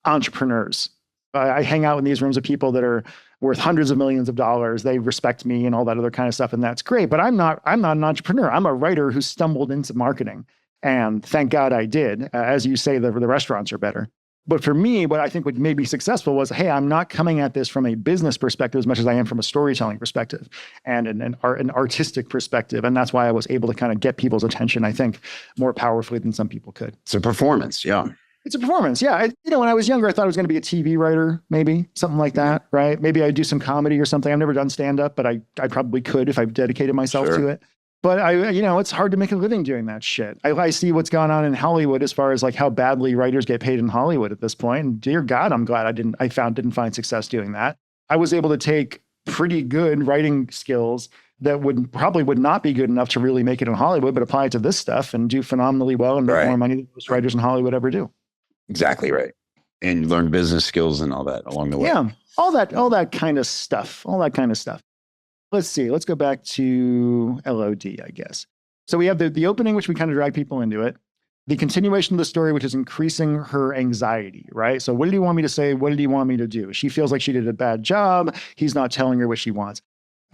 entrepreneurs. I hang out in these rooms of people that are worth hundreds of millions of dollars. They respect me and all that other kind of stuff. And that's great. But I'm not an entrepreneur. I'm a writer who stumbled into marketing. And thank God I did. As you say, the restaurants are better. But for me, what I think what made me successful was, hey, I'm not coming at this from a business perspective as much as I am from a storytelling perspective and an artistic perspective. And that's why I was able to kind of get people's attention, I think, more powerfully than some people could. It's a performance. Yeah. It's a performance. Yeah. When I was younger, I thought I was going to be a TV writer, maybe something like that. Right. Maybe I'd do some comedy or something. I've never done stand-up, but I probably could if I dedicated myself to it. But it's hard to make a living doing that shit. I see what's gone on in Hollywood as far as like how badly writers get paid in Hollywood at this point. And dear God, I'm glad I didn't find success doing that. I was able to take pretty good writing skills that would not be good enough to really make it in Hollywood, but apply it to this stuff and do phenomenally well and make more money than most writers in Hollywood ever do. Exactly right. And learn business skills and all that along the way. Yeah, all that kind of stuff. Let's see. Let's go back to LOD, I guess. So we have the opening, which we kind of drag people into it. The continuation of the story, which is increasing her anxiety, right? So what did he want me to say? What did he want me to do? She feels like she did a bad job. He's not telling her what she wants.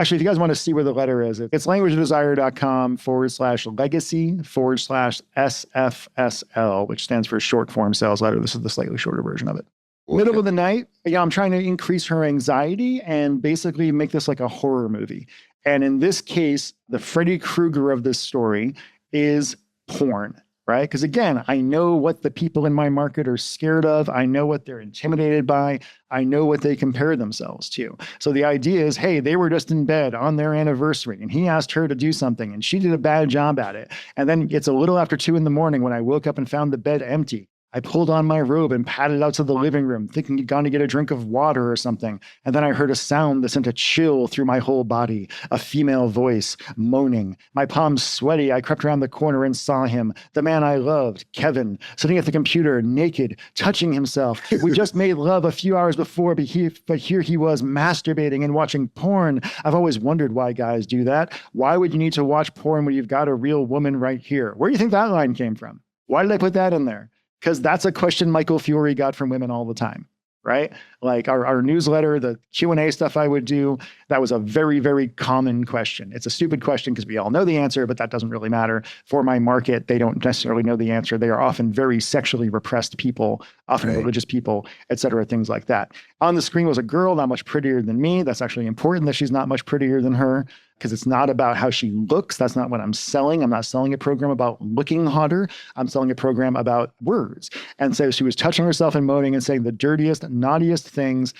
Actually, if you guys want to see where the letter is, it's languageofdesire.com/legacy/SFSL, which stands for short form sales letter. This is the slightly shorter version of it. Okay. Middle of the night, I'm trying to increase her anxiety and basically make this like a horror movie. And in this case, the Freddy Krueger of this story is porn. Right? Because again, I know what the people in my market are scared of. I know what they're intimidated by. I know what they compare themselves to. So the idea is, hey, they were just in bed on their anniversary and he asked her to do something and she did a bad job at it. And then it's a little after 2 a.m. when I woke up and found the bed empty. I pulled on my robe and padded out to the living room, thinking he'd gone to get a drink of water or something. And then I heard a sound that sent a chill through my whole body, a female voice moaning. My palms sweaty, I crept around the corner and saw him, the man I loved, Kevin, sitting at the computer, naked, touching himself. We just made love a few hours before, but here he was masturbating and watching porn. I've always wondered why guys do that. Why would you need to watch porn when you've got a real woman right here? Where do you think that line came from? Why did I put that in there? Because that's a question Michael Fiore got from women all the time. right? Like our newsletter, the Q&A stuff I would do, that was a very, very common question. It's a stupid question because we all know the answer, but that doesn't really matter. For my market, they don't necessarily know the answer. They are often very sexually repressed people, often religious people, et cetera, things like that. On the screen was a girl not much prettier than me. That's actually important that she's not much prettier than her, because it's not about how she looks. That's not what I'm selling. I'm not selling a program about looking hotter. I'm selling a program about words. And so she was touching herself and moaning and saying the dirtiest, naughtiest things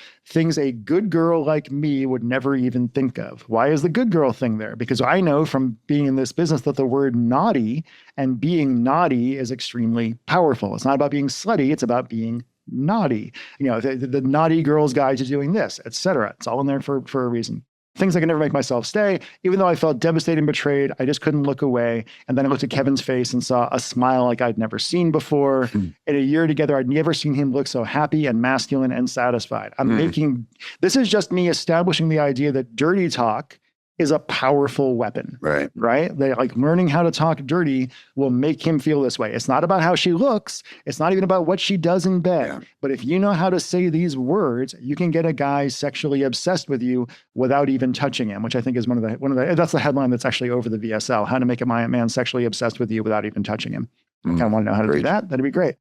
a good girl like me would never even think of. Why is the good girl thing there? Because I know from being in this business that the word naughty and being naughty is extremely powerful. It's not about being slutty. It's about being naughty. You know, the naughty girl's guide to doing this, et cetera. It's all in there for a reason. Things I could never make myself stay. Even though I felt devastated and betrayed, I just couldn't look away. And then I looked at Kevin's face and saw a smile like I'd never seen before. In a year together, I'd never seen him look so happy and masculine and satisfied. This is just me establishing the idea that dirty talk is a powerful weapon, right? They like learning how to talk dirty will make him feel this way. It's not about how she looks. It's not even about what she does in bed. Yeah. But if you know how to say these words, you can get a guy sexually obsessed with you without even touching him, which I think is one of the, that's the headline that's actually over the VSL, how to make a man sexually obsessed with you without even touching him. I kind of want to know how to do that. That'd be great.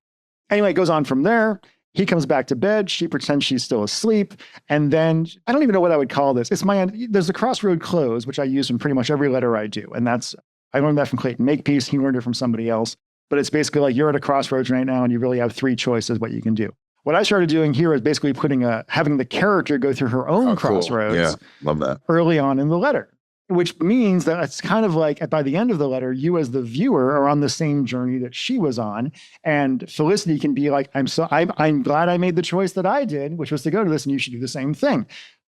Anyway, it goes on from there. He comes back to bed. She pretends she's still asleep. And then I don't even know what I would call this. There's a crossroad close, which I use in pretty much every letter I do. And I learned that from Clayton Makepeace. He learned it from somebody else. But it's basically like you're at a crossroads right now and you really have 3 choices what you can do. What I started doing here is basically having the character go through her own crossroads. Yeah, love that. Early on in the letter. Which means that it's kind of like by the end of the letter, you as the viewer are on the same journey that she was on. And Felicity can be like, I'm glad I made the choice that I did, which was to go to this, and you should do the same thing.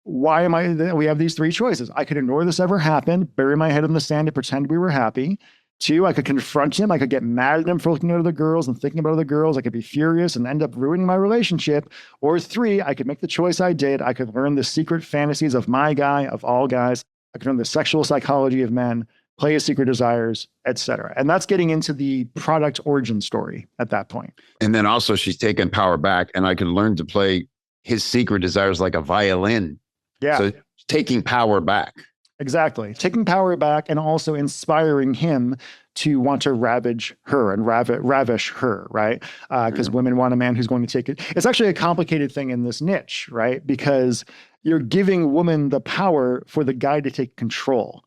We have these 3 choices. I could ignore this ever happened, bury my head in the sand and pretend we were happy. 2, I could confront him. I could get mad at him for looking at other girls and thinking about other girls. I could be furious and end up ruining my relationship. Or 3, I could make the choice I did. I could learn the secret fantasies of my guy, of all guys. I could learn the sexual psychology of men, play his secret desires, et cetera. And that's getting into the product origin story at that point. And then also she's taken power back, and I can learn to play his secret desires like a violin. Yeah. So taking power back. Exactly. Taking power back and also inspiring him to want to ravage her and ravish her, right? Because women want a man who's going to take it. It's actually a complicated thing in this niche, right? Because you're giving women the power for the guy to take control,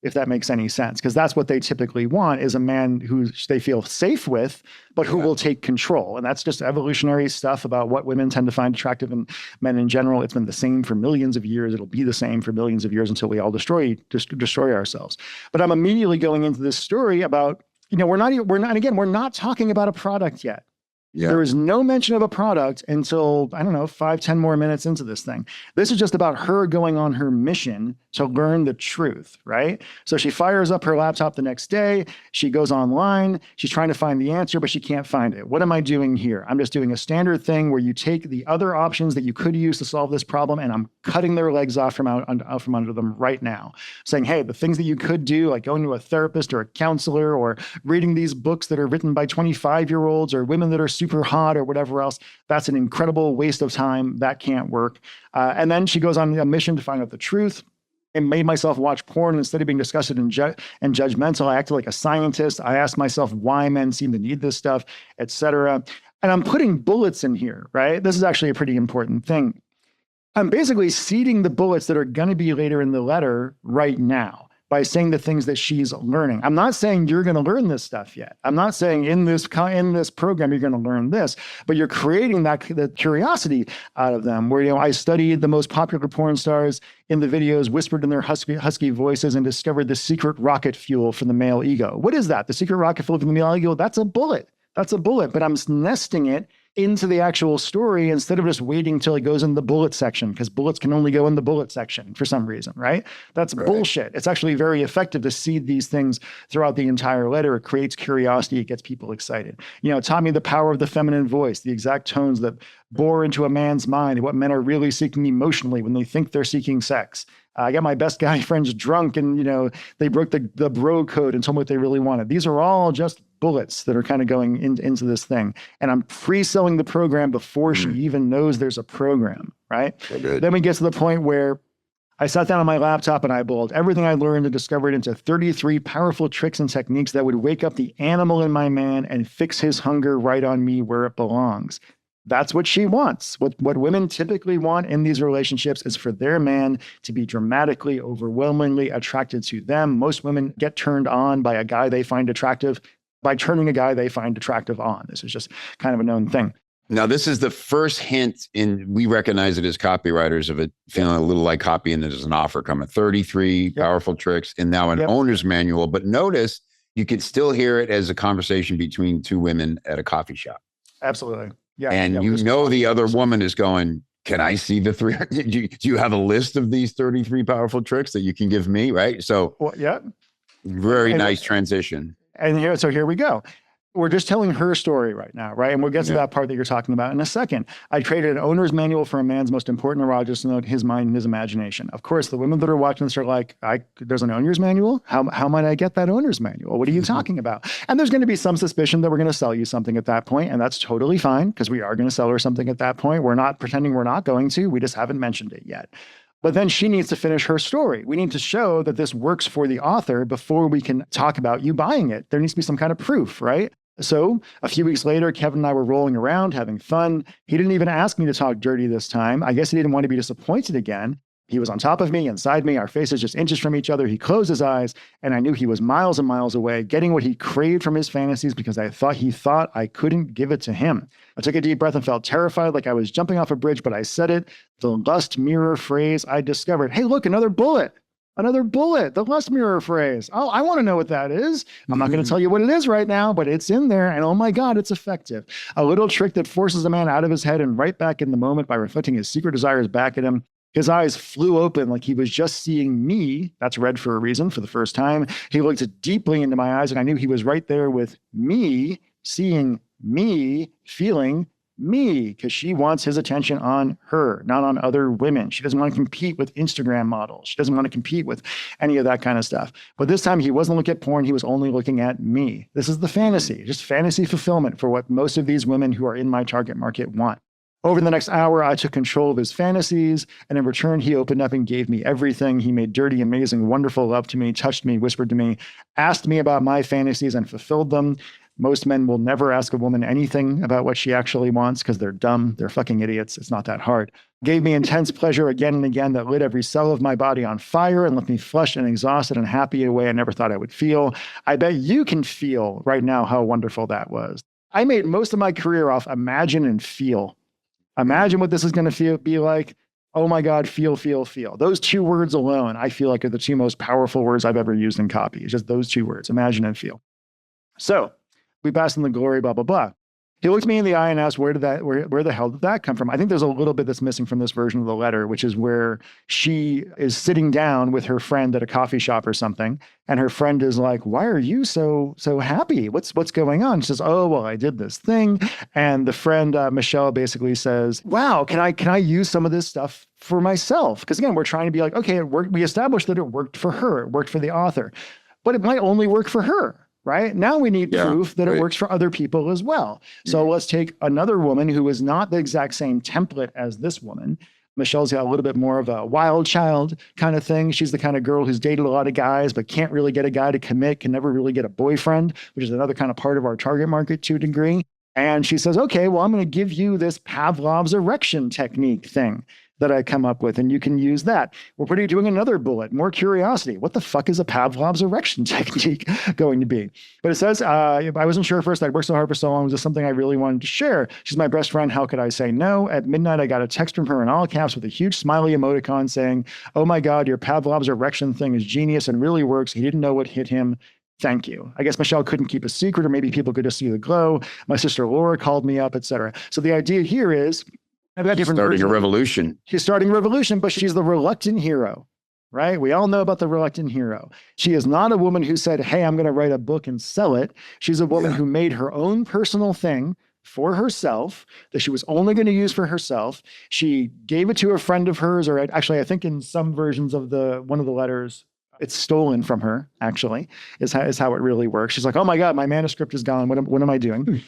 if that makes any sense. Because that's what they typically want, is a man who they feel safe with, but who will take control. And that's just evolutionary stuff about what women tend to find attractive in men in general. It's been the same for millions of years. It'll be the same for millions of years until we all destroy ourselves. But I'm immediately going into this story about, we're not talking about a product yet. Yeah. There is no mention of a product until, 5-10 more minutes into this thing. This is just about her going on her mission to learn the truth, right? So she fires up her laptop the next day. She goes online. She's trying to find the answer, but she can't find it. What am I doing here? I'm just doing a standard thing where you take the other options that you could use to solve this problem, and I'm cutting their legs off from under them right now. Saying, hey, the things that you could do, like going to a therapist or a counselor or reading these books that are written by 25-year-olds or women that are super hot or whatever else, that's an incredible waste of time. That can't work. And then she goes on a mission to find out the truth. And made myself watch porn. Instead of being disgusted and judgmental, I acted like a scientist. I asked myself why men seem to need this stuff, et cetera. And I'm putting bullets in here, right? This is actually a pretty important thing. I'm basically seeding the bullets that are going to be later in the letter right now by saying the things that she's learning. I'm not saying you're going to learn this stuff yet. I'm not saying in this program you're going to learn this, but you're creating the curiosity out of them. Where I studied the most popular porn stars in the videos, whispered in their husky voices, and discovered the secret rocket fuel for the male ego. What is that? The secret rocket fuel for the male ego? That's a bullet. But I'm nesting it into the actual story instead of just waiting till it goes in the bullet section, because bullets can only go in the bullet section for some reason, right? That's bullshit. It's actually very effective to seed these things throughout the entire letter. It creates curiosity. It gets people excited. It taught me the power of the feminine voice, the exact tones that bore into a man's mind what men are really seeking emotionally when they think they're seeking sex. I got my best guy friends drunk and, they broke the bro code and told me what they really wanted. These are all just bullets that are kind of going into this thing. And I'm pre-selling the program before she even knows there's a program, right? Then we get to the point where I sat down on my laptop and I boiled everything I learned and discovered into 33 powerful tricks and techniques that would wake up the animal in my man and fix his hunger right on me where it belongs. That's what she wants. What women typically want in these relationships is for their man to be dramatically, overwhelmingly attracted to them. Most women get turned on by a guy they find attractive by turning a guy they find attractive on. This is just kind of a known thing. Now, this is the first hint, and we recognize it as copywriters of it feeling a little like copy, and there's an offer coming. 33 powerful tricks, and now an owner's manual. But notice you can still hear it as a conversation between two women at a coffee shop. Absolutely. Yeah. And the other woman is going, can I see the three? Do you have a list of these 33 powerful tricks that you can give me? Right. So very nice transition. And here we go. We're just telling her story right now, right? And we'll get to that part that you're talking about in a second. I created an owner's manual for a man's most important erogenous node, his mind and his imagination. Of course, the women that are watching this are like, there's an owner's manual? How might I get that owner's manual? What are you talking about? And there's going to be some suspicion that we're going to sell you something at that point, and that's totally fine because we are going to sell her something at that point. We're not pretending we're not going to. We just haven't mentioned it yet. But then she needs to finish her story. We need to show that this works for the author before we can talk about you buying it. There needs to be some kind of proof, right? So a few weeks later, Kevin and I were rolling around having fun. He didn't even ask me to talk dirty this time. I guess he didn't want to be disappointed again. He was on top of me, inside me, our faces just inches from each other. He closed his eyes, and I knew he was miles and miles away, getting what he craved from his fantasies because he thought I couldn't give it to him. I took a deep breath and felt terrified, like I was jumping off a bridge, but I said it, the lust mirror phrase I discovered. Hey, look, another bullet. The lust mirror phrase. Oh, I want to know what that is. I'm not going to tell you what it is right now, but it's in there. And oh my God, it's effective. A little trick that forces a man out of his head and right back in the moment by reflecting his secret desires back at him. His eyes flew open like he was just seeing me. That's red for a reason for the first time. He looked deeply into my eyes and I knew he was right there with me, seeing me, feeling me, because she wants his attention on her, not on other women. She doesn't want to compete with Instagram models. She doesn't want to compete with any of that kind of stuff. But this time he wasn't looking at porn. He was only looking at me. This is the fantasy, just fantasy fulfillment for what most of these women who are in my target market want. Over the next hour, I took control of his fantasies, and in return, he opened up and gave me everything. He made dirty, amazing, wonderful love to me, touched me, whispered to me, asked me about my fantasies and fulfilled them. Most men will never ask a woman anything about what she actually wants because they're dumb. They're fucking idiots. It's not that hard. Gave me intense pleasure again and again that lit every cell of my body on fire and left me flushed and exhausted and happy in a way I never thought I would feel. I bet you can feel right now how wonderful that was. I made most of my career off imagine and feel. Imagine what this is going to be like. Oh my God, feel, feel, feel. Those two words alone, I feel like are the two most powerful words I've ever used in copy. It's just those two words, imagine and feel. So we bask in the glory, blah, blah, blah. He looked me in the eye and asked, where the hell did that come from? I think there's a little bit that's missing from this version of the letter, which is where she is sitting down with her friend at a coffee shop or something. And her friend is like, why are you so happy? What's going on? She says, oh, well, I did this thing. And the friend, Michelle, basically says, wow, can I use some of this stuff for myself? Because again, we're trying to be like, okay, it worked. We established that it worked for her. It worked for the author, but it might only work for her. Right? Now we need proof that it works for other people as well. So let's take another woman who is not the exact same template as this woman. Michelle's got a little bit more of a wild child kind of thing. She's the kind of girl who's dated a lot of guys, but can't really get a guy to commit, can never really get a boyfriend, which is another kind of part of our target market to a degree. And she says, okay, well, I'm going to give you this Pavlov's erection technique thing that I come up with, and you can use that. We're pretty doing another bullet, more curiosity. What the fuck is a Pavlov's erection technique going to be? But it says, I wasn't sure at first. I'd worked so hard for so long. Was this something I really wanted to share? She's my best friend. How could I say no? At midnight, I got a text from her in all caps with a huge smiley emoticon saying, oh my God, your Pavlov's erection thing is genius and really works. He didn't know what hit him. Thank you. I guess Michelle couldn't keep a secret, or maybe people could just see the glow. My sister Laura called me up, etc. So the idea here is, I've got different starting versions. A revolution. She's starting a revolution, but she's the reluctant hero, right? We all know about the reluctant hero. She is not a woman who said, hey, I'm going to write a book and sell it. She's a woman who made her own personal thing, for herself that she was only going to use for herself. She gave it to a friend of hers, or actually, I think in some versions of one of the letters, it's stolen from her, actually, is how it really works. She's like, oh my God, my manuscript is gone. What am I doing?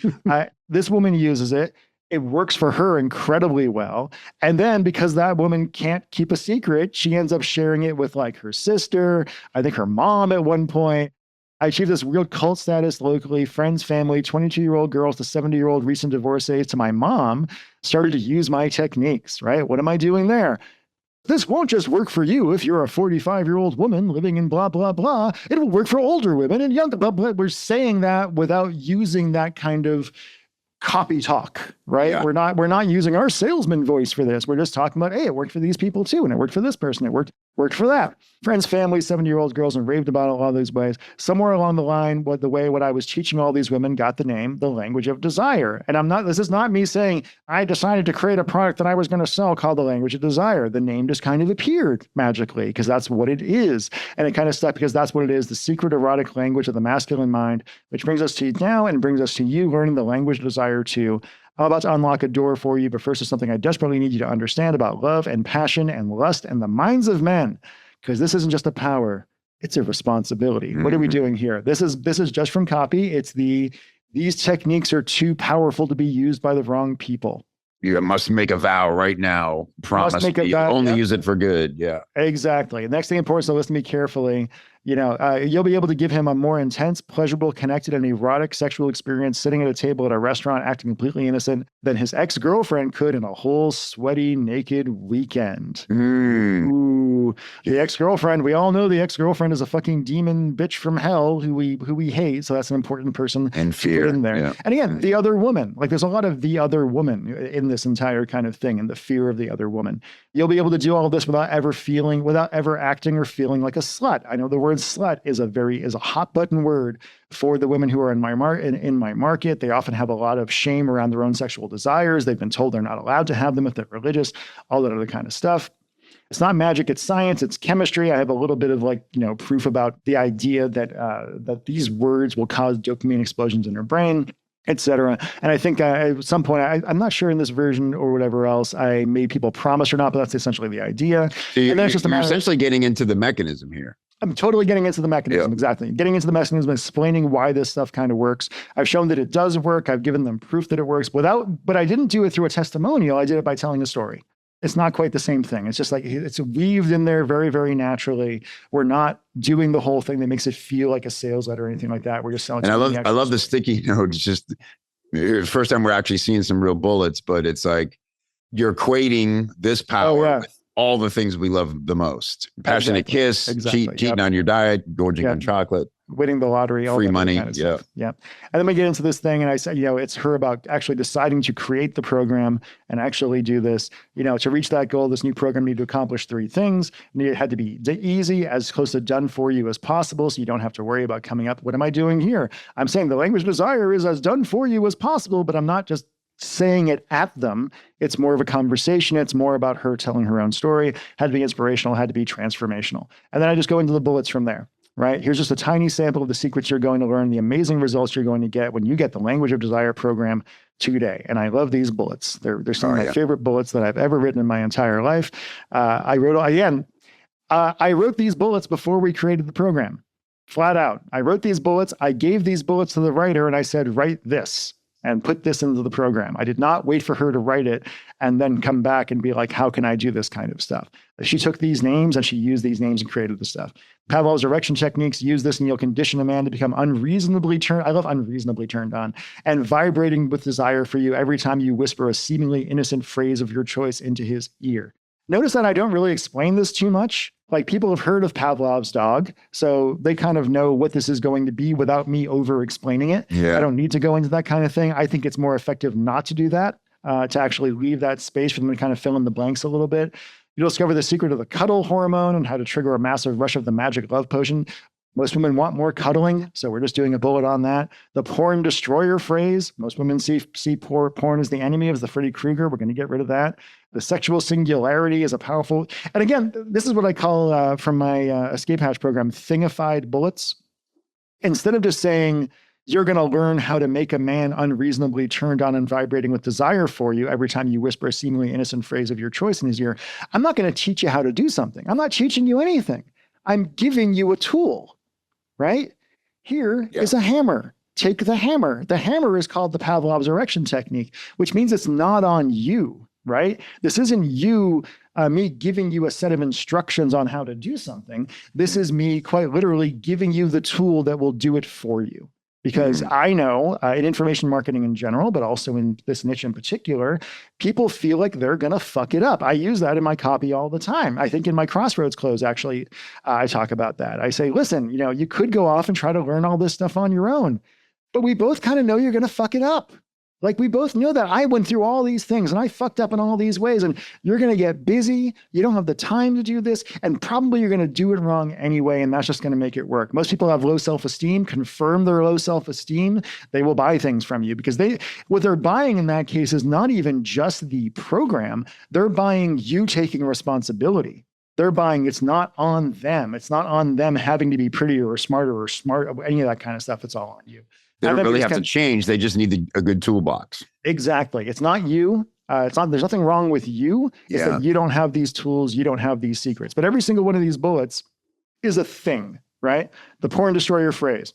This woman uses it. It works for her incredibly well. And then because that woman can't keep a secret, she ends up sharing it with like her sister, I think her mom at one point. I achieved this real cult status locally, friends, family, 22-year-old girls to 70-year-old recent divorcees to my mom started to use my techniques, right? What am I doing there? This won't just work for you if you're a 45-year-old woman living in blah, blah, blah. It will work for older women and young, blah, blah. We're saying that without using that kind of copy talk, right? Yeah. We're not using our salesman voice for this. We're just talking about, hey, it worked for these people too. And it worked for this person. It worked for that. Friends, family, 70-year-old girls, and raved about it all those ways. Somewhere along the line, what I was teaching all these women got the name, the language of desire. And this is not me saying I decided to create a product that I was going to sell called the language of desire. The name just kind of appeared magically because that's what it is. And it kind of stuck because that's what it is, the secret erotic language of the masculine mind, which brings us to you now and brings us to you learning the language of desire too. I'm about to unlock a door for you, but first is something I desperately need you to understand about love and passion and lust and the minds of men, because this isn't just a power, it's a responsibility. Mm-hmm. What are we doing here? This is just from copy. It's these techniques are too powerful to be used by the wrong people. You must make a vow right now. Promise me only use it for good. Yeah, exactly. The next thing important, so listen to me carefully. You'll be able to give him a more intense, pleasurable, connected, and erotic sexual experience sitting at a table at a restaurant acting completely innocent than his ex-girlfriend could in a whole sweaty, naked weekend. Ooh, the ex-girlfriend. We all know the ex-girlfriend is a fucking demon bitch from hell who we hate. So that's an important person and fear to put in there. Yeah. And again, the other woman. Like there's a lot of the other woman in this entire kind of thing, and the fear of the other woman. You'll be able to do all of this without ever acting or feeling like a slut. I know the word slut is a hot button word for the women who are in my market. They often have a lot of shame around their own sexual desires. They've been told they're not allowed to have them if they're religious, all that other kind of stuff. It's not magic, it's science, it's chemistry. I have a little bit of proof about the idea that these words will cause dopamine explosions in your brain, etc. And I think at some point, I'm not sure in this version or whatever else, I made people promise or not, but that's essentially the idea. So you're essentially getting into the mechanism here. I'm totally getting into the mechanism. Yeah. Exactly. Getting into the mechanism, explaining why this stuff kind of works. I've shown that it does work. I've given them proof that it works but I didn't do it through a testimonial. I did it by telling a story. It's not quite the same thing. It's just like, it's weaved in there very, very naturally. We're not doing the whole thing that makes it feel like a sales letter or anything like that. We're just selling. And I love the sticky notes. Just first time we're actually seeing some real bullets, but it's like you're equating this power with all the things we love the most. Passionate kiss, cheating on your diet, gorging on chocolate. Winning the lottery, all free money. Kind of stuff. Yeah. And then we get into this thing and I said, it's her about actually deciding to create the program and actually do this. To reach that goal, this new program needed to accomplish 3 things. It had to be easy, as close to done for you as possible, so you don't have to worry about coming up. What am I doing here? I'm saying the language of desire is as done for you as possible, but I'm not just saying it at them. It's more of a conversation. It's more about her telling her own story. Had to be inspirational, had to be transformational. And then I just go into the bullets from there. Right? Here's just a tiny sample of the secrets you're going to learn, the amazing results you're going to get when you get the Language of Desire program today. And I love these bullets. They're some of my favorite bullets that I've ever written in my entire life. I wrote these bullets before we created the program. Flat out. I wrote these bullets. I gave these bullets to the writer and I said, write this and put this into the program. I did not wait for her to write it and then come back and be like, how can I do this kind of stuff? She took these names and she used these names and created the stuff. Pavlov's erection techniques, use this and you'll condition a man to become unreasonably turned on and vibrating with desire for you every time you whisper a seemingly innocent phrase of your choice into his ear. Notice that I don't really explain this too much. Like people have heard of Pavlov's dog, so they kind of know what this is going to be without me over explaining it. Yeah. I don't need to go into that kind of thing. I think it's more effective not to do that, to actually leave that space for them to kind of fill in the blanks a little bit. You'll discover the secret of the cuddle hormone and how to trigger a massive rush of the magic love potion. Most women want more cuddling, so we're just doing a bullet on that. The porn destroyer phrase. Most women see porn as the enemy of the Freddy Krueger. We're going to get rid of that. The sexual singularity is a powerful... And again, this is what I call, from my Escape Hatch program, thingified bullets. Instead of just saying, You're going to learn how to make a man unreasonably turned on and vibrating with desire for you every time you whisper a seemingly innocent phrase of your choice in his ear. I'm not going to teach you how to do something. I'm not teaching you anything. I'm giving you a tool, right? Here is a hammer. Take the hammer. The hammer is called the Pavlov's erection technique, which means it's not on you, right? This isn't you, me giving you a set of instructions on how to do something. This is me quite literally giving you the tool that will do it for you. Because I know in information marketing in general, but also in this niche in particular, people feel like they're going to fuck it up. I use that in my copy all the time. I think in my Crossroads close, actually, I talk about that. I say, listen, you could go off and try to learn all this stuff on your own, but we both kind of know you're going to fuck it up. Like we both know that I went through all these things and I fucked up in all these ways, and you're going to get busy. You don't have the time to do this, and probably you're going to do it wrong anyway. And that's just going to make it work. Most people have low self-esteem, confirm their low self-esteem. They will buy things from you because what they're buying in that case is not even just the program. They're buying you taking responsibility. They're buying, it's not on them. It's not on them having to be prettier or smarter or smart, any of that kind of stuff. It's all on you. They don't really have to change. They just need a good toolbox. Exactly. It's not you. There's nothing wrong with you. It's that you don't have these tools. You don't have these secrets. But every single one of these bullets is a thing, right? The porn destroyer phrase,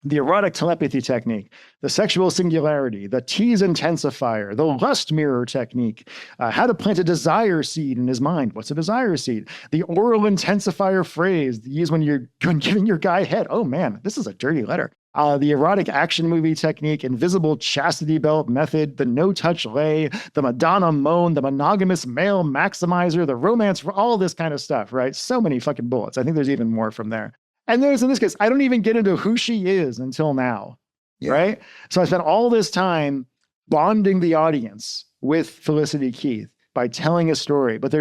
the erotic telepathy technique, the sexual singularity, the tease intensifier, the lust mirror technique, how to plant a desire seed in his mind. What's a desire seed? The oral intensifier phrase used when you're giving your guy head. Oh man, this is a dirty letter. The erotic action movie technique, invisible chastity belt method, the no-touch lay, the Madonna moan, the monogamous male maximizer, the romance, all this kind of stuff, right? So many fucking bullets. I think there's even more from there. And there's, in this case, I don't even get into who she is until now, right? So I spent all this time bonding the audience with Felicity Keith by telling a story. But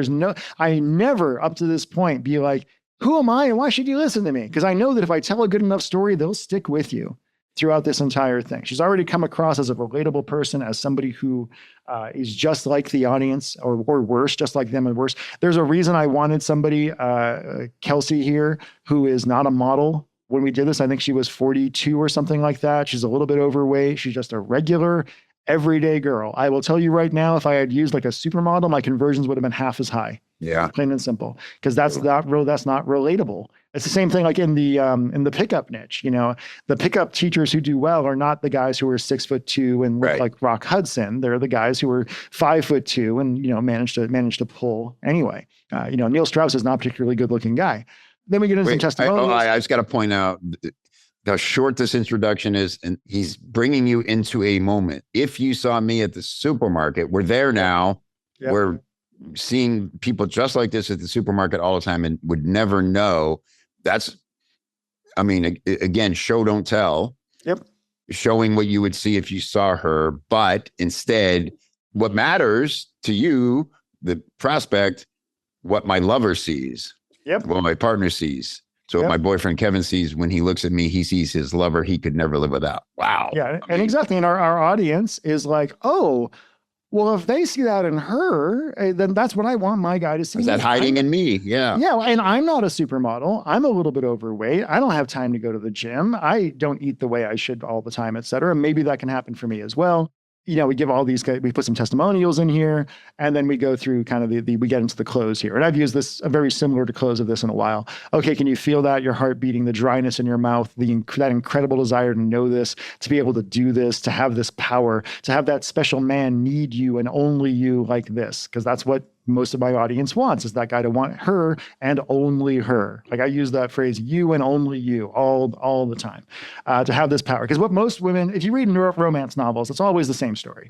I never up to this point be like, who am I and why should you listen to me? Because I know that if I tell a good enough story, they'll stick with you throughout this entire thing. She's already come across as a relatable person, as somebody who is just like the audience or worse, just like them and worse. There's a reason I wanted somebody, Kelsey here, who is not a model. When we did this, I think she was 42 or something like that. She's a little bit overweight. She's just a regular, everyday girl. I will tell you right now, if I had used like a supermodel, my conversions would have been half as high. Yeah. Plain and simple. Because that's not relatable. It's the same thing like in the pickup niche. The pickup teachers who do well are not the guys who are 6'2" and look like Rock Hudson. They're the guys who are 5'2" and manage to pull anyway. Neil Strauss is not a particularly good looking guy. Then we get into some testimonials. I just got to point out how short this introduction is, and he's bringing you into a moment. If you saw me at the supermarket, we're there now. Yep. We're seeing people just like this at the supermarket all the time and would never know. Again, show don't tell. Yep. Showing what you would see if you saw her, but instead, what matters to you, the prospect, what my lover sees. Yep. What my partner sees. So what my boyfriend Kevin sees when he looks at me, he sees his lover he could never live without. Wow. Yeah, and exactly. And our audience is like, oh, well, if they see that in her, then that's what I want my guy to see. Is that hiding in me? Yeah. Yeah. And I'm not a supermodel. I'm a little bit overweight. I don't have time to go to the gym. I don't eat the way I should all the time, et cetera. Maybe that can happen for me as well. We give all these, we put some testimonials in here, and then we go through kind of we get into the close here. And I've used this very similar to close of this in a while. Okay, can you feel that? Your heart beating, the dryness in your mouth, that incredible desire to know this, to be able to do this, to have this power, to have that special man need you and only you like this, because that's what most of my audience wants, is that guy to want her and only her. Like I use that phrase, you and only you, all the time, to have this power. Because what most women, if you read romance novels, it's always the same story.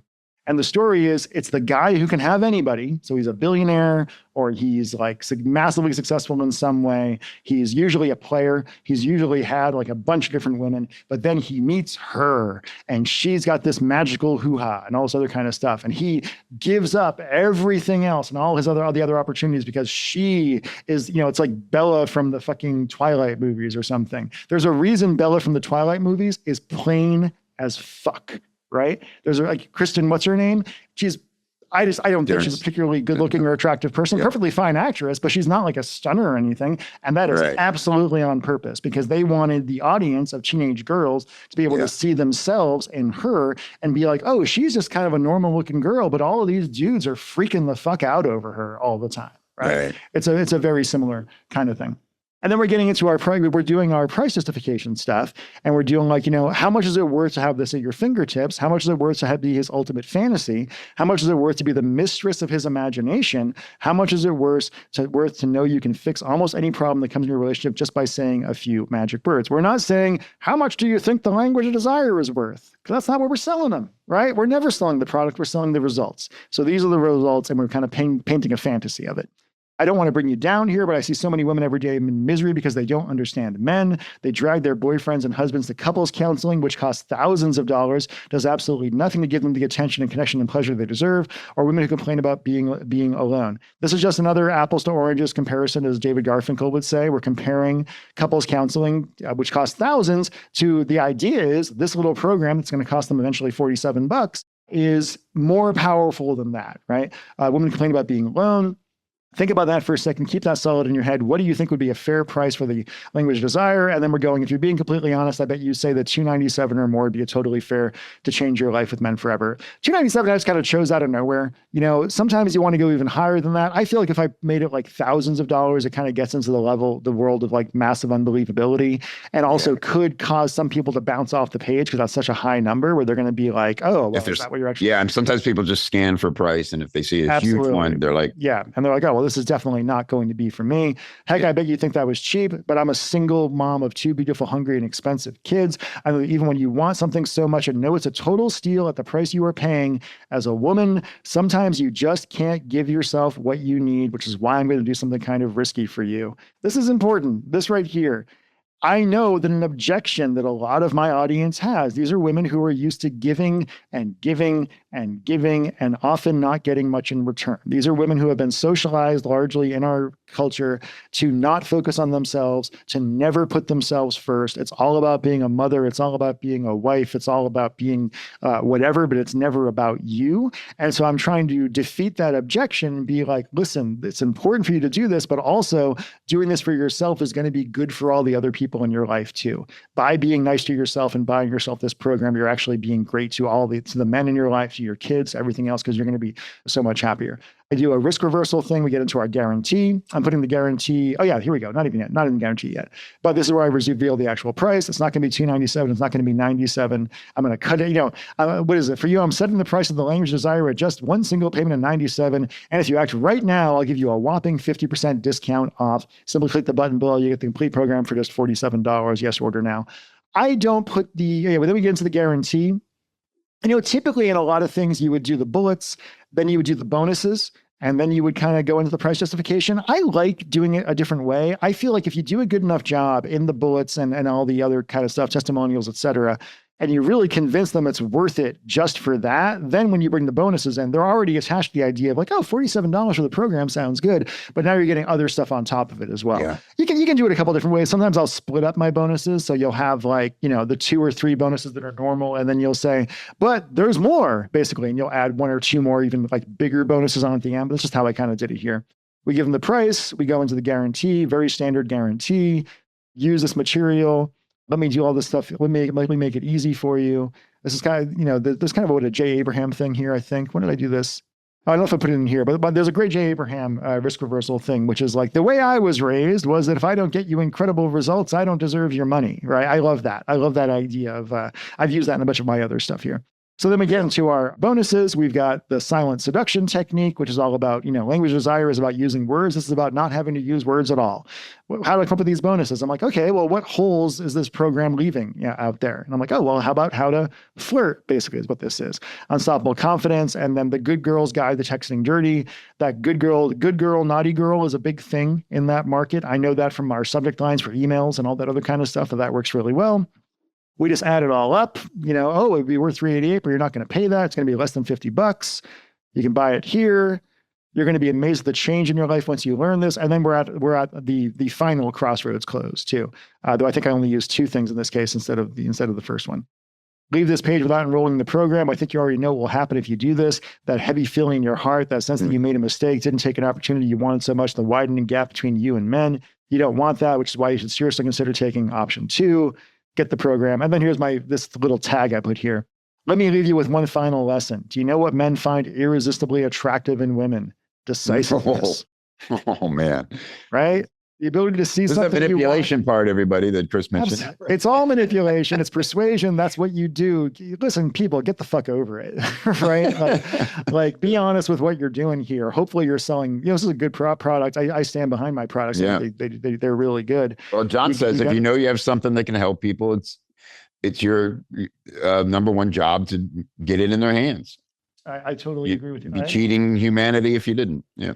And the story is, it's the guy who can have anybody. So he's a billionaire, or he's like massively successful in some way. He's usually a player. He's usually had like a bunch of different women, but then he meets her and she's got this magical hoo-ha and all this other kind of stuff. And he gives up everything else and all the other opportunities because she is, it's like Bella from the fucking Twilight movies or something. There's a reason Bella from the Twilight movies is plain as fuck. Right? There's like Kristen, what's her name? She's I don't think she's a particularly good looking or attractive person, perfectly fine actress, but she's not like a stunner or anything. And that is absolutely on purpose because they wanted the audience of teenage girls to be able to see themselves in her and be like, oh, she's just kind of a normal looking girl, but all of these dudes are freaking the fuck out over her all the time. Right. It's a very similar kind of thing. And then we're getting into we're doing our price justification stuff. And we're doing like, how much is it worth to have this at your fingertips? How much is it worth to be his ultimate fantasy? How much is it worth to be the mistress of his imagination? How much is it worth to know you can fix almost any problem that comes in your relationship just by saying a few magic words? We're not saying, how much do you think the language of desire is worth? Because that's not what we're selling them, right? We're never selling the product. We're selling the results. So these are the results, and we're kind of painting a fantasy of it. I don't want to bring you down here, but I see so many women every day in misery because they don't understand men. They drag their boyfriends and husbands to couples counseling, which costs thousands of dollars, does absolutely nothing to give them the attention and connection and pleasure they deserve, or women who complain about being alone. This is just another apples to oranges comparison, as David Garfinkel would say. We're comparing couples counseling, which costs thousands, to the idea is this little program that's going to cost them eventually $47 is more powerful than that, right? Women complain about being alone. Think about that for a second. Keep that solid in your head. What do you think would be a fair price for the language of desire? And then we're going, if you're being completely honest, I bet you say that $297 or more would be a totally fair to change your life with men forever. $297 I just kind of chose out of nowhere. Sometimes you want to go even higher than that. I feel like if I made it like thousands of dollars, it kind of gets into the world of like massive unbelievability, and also could cause some people to bounce off the page because that's such a high number where they're going to be like, oh, well, is that what you're actually? Yeah. And sometimes people just scan for price. And if they see a huge one, they're like, and they're like, oh, well, this is definitely not going to be for me. Heck, I bet you think that was cheap, but I'm a single mom of two beautiful, hungry, and expensive kids. I mean, even when you want something so much and know it's a total steal at the price you are paying as a woman, sometimes you just can't give yourself what you need, which is why I'm going to do something kind of risky for you. This is important. This right here. I know that an objection that a lot of my audience has, these are women who are used to giving and giving and giving and often not getting much in return. These are women who have been socialized largely in our culture to not focus on themselves, to never put themselves first. It's all about being a mother. It's all about being a wife. It's all about being whatever, but it's never about you. And so I'm trying to defeat that objection and be like, listen, it's important for you to do this, but also doing this for yourself is going to be good for all the other people in your life too. By being nice to yourself and buying yourself this program, you're actually being great to the men in your life, to your kids, everything else, because you're going to be so much happier. I do a risk reversal thing. We get into our guarantee. I'm putting the guarantee. Oh yeah, here we go. Not even guarantee yet. But this is where I reveal the actual price. It's not going to be $297. It's not going to be $97. I'm going to cut it. What is it for you? I'm setting the price of the language desire at just one single payment of $97. And if you act right now, I'll give you a whopping 50% discount off. Simply click the button below. You get the complete program for just $47. Yes, order now. I don't put then we get into the guarantee. Typically in a lot of things, you would do the bullets, then you would do the bonuses, and then you would kind of go into the price justification. I like doing it a different way. I feel like if you do a good enough job in the bullets and all the other kind of stuff, testimonials, et cetera, and you really convince them it's worth it just for that, then when you bring the bonuses in, they're already attached to the idea of like, oh, $47 for the program sounds good, but now you're getting other stuff on top of it as well. Yeah. You can do it a couple different ways. Sometimes I'll split up my bonuses. So you'll have like, the 2 or 3 bonuses that are normal, and then you'll say, but there's more, basically, and you'll add 1 or 2 more, even like bigger bonuses on at the end. But that's just how I kind of did it here. We give them the price, we go into the guarantee, very standard guarantee, use this material. Let me do all this stuff. Let me make it easy for you. This is kind of, there's kind of a Jay Abraham thing here, I think. When did I do this? I don't know if I put it in here, but there's a great Jay Abraham risk reversal thing, which is like, the way I was raised was that if I don't get you incredible results, I don't deserve your money, right? I love that. I love that idea of, I've used that in a bunch of my other stuff here. So then we get into our bonuses. We've got the silent seduction technique, which is all about, language desire is about using words. This is about not having to use words at all. How do I come up with these bonuses? I'm like, okay, well, what holes is this program leaving out there? And I'm like, oh, well, how about how to flirt, basically, is what this is. Unstoppable confidence. And then the good girl's guide, the texting dirty. That good girl, naughty girl is a big thing in that market. I know that from our subject lines for emails and all that other kind of stuff, that works really well. We just add it all up, it'd be worth $388, but you're not going to pay that. It's going to be less than $50. You can buy it here. You're going to be amazed at the change in your life once you learn this. And then we're at the final crossroads close too. Though I think I only used 2 things in this case instead of the first one. leave this page without enrolling in the program. I think you already know what will happen if you do this. That heavy feeling in your heart, that sense that you made a mistake, didn't take an opportunity you wanted so much, the widening gap between you and men. You don't want that, which is why you should seriously consider taking option 2, get the program. And then here's this little tag I put here. Let me leave you with one final lesson. Do you know what men find irresistibly attractive in women? Decisiveness. Oh man. Right? The ability to see something. The manipulation part, everybody, that Chris mentioned. It's all manipulation. It's persuasion. That's what you do. Listen, people, get the fuck over it, right? Like, be honest with what you're doing here. Hopefully, you're selling. This is a good product. I stand behind my products. Yeah, they're really good. Well, John says if you know you have something that can help people, it's your number one job to get it in their hands. I totally agree with you. You'd be cheating humanity if you didn't. Yeah.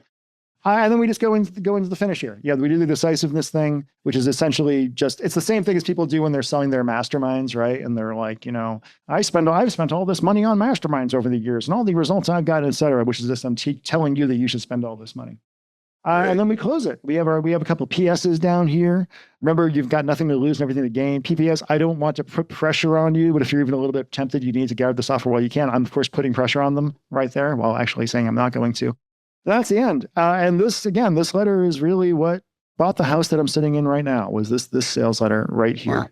And then we just go into the finish here. Yeah, we do the decisiveness thing, which is essentially it's the same thing as people do when they're selling their masterminds, right? And they're like, I've spent all this money on masterminds over the years and all the results I've got, et cetera, which is just I'm telling you that you should spend all this money. And then we close it. We have a couple of PSs down here. Remember, you've got nothing to lose and everything to gain. PPS, I don't want to put pressure on you, but if you're even a little bit tempted, you need to gather the software while you can. I'm, of course, putting pressure on them right there while actually saying I'm not going to. That's the end. And this letter is really what bought the house that I'm sitting in right now, was this sales letter right here. Wow.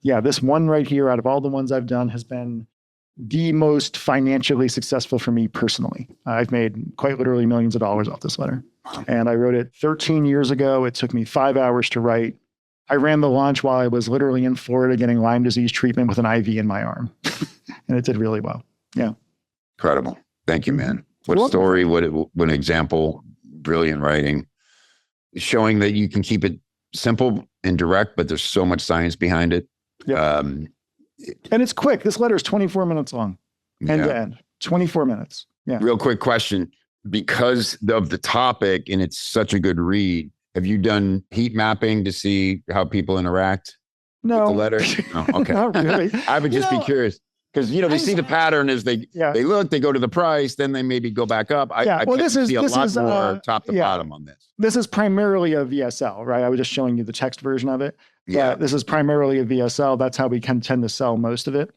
Yeah, this one right here out of all the ones I've done has been the most financially successful for me personally. I've made quite literally millions of dollars off this letter. Wow. And I wrote it 13 years ago. It took me 5 hours to write. I ran the launch while I was literally in Florida getting Lyme disease treatment with an IV in my arm. And it did really well. Yeah. Incredible. Thank you, man. What a story, what an example, brilliant writing, showing that you can keep it simple and direct, but there's so much science behind it. Yep. And it's quick. This letter is 24 minutes long, end to end, 24 minutes. Yeah. Real quick question, because of the topic and it's such a good read, have you done heat mapping to see how people interact with the letter? No, okay. Not really. I would just be curious. Because, they see the pattern as they look, they go to the price, then they maybe go back up. I see a lot more top to bottom on this. This is primarily a VSL, right? I was just showing you the text version of it. Yeah. This is primarily a VSL. That's how we can tend to sell most of it.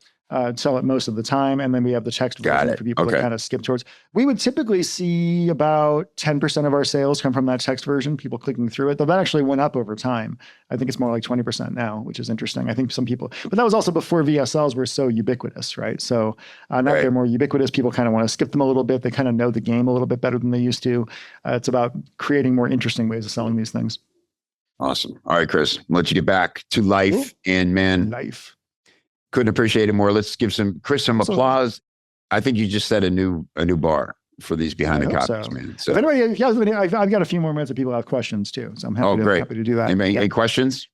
Sell it most of the time. And then we have the text version for people to kind of skip towards. We would typically see about 10% of our sales come from that text version, people clicking through it. Though that actually went up over time. I think it's more like 20% now, which is interesting. I think some people, but that was also before VSLs were so ubiquitous, right? So now they're more ubiquitous. People kind of want to skip them a little bit. They kind of know the game a little bit better than they used to. It's about creating more interesting ways of selling these things. Awesome. All right, Chris, I'll let you get back to life. And man, life. Couldn't appreciate it more. Let's give Chris some applause. I think you just set a new bar for these behind the copies, man. So, if anybody, I've got a few more minutes if people have questions too. So I'm happy to do that. Any questions?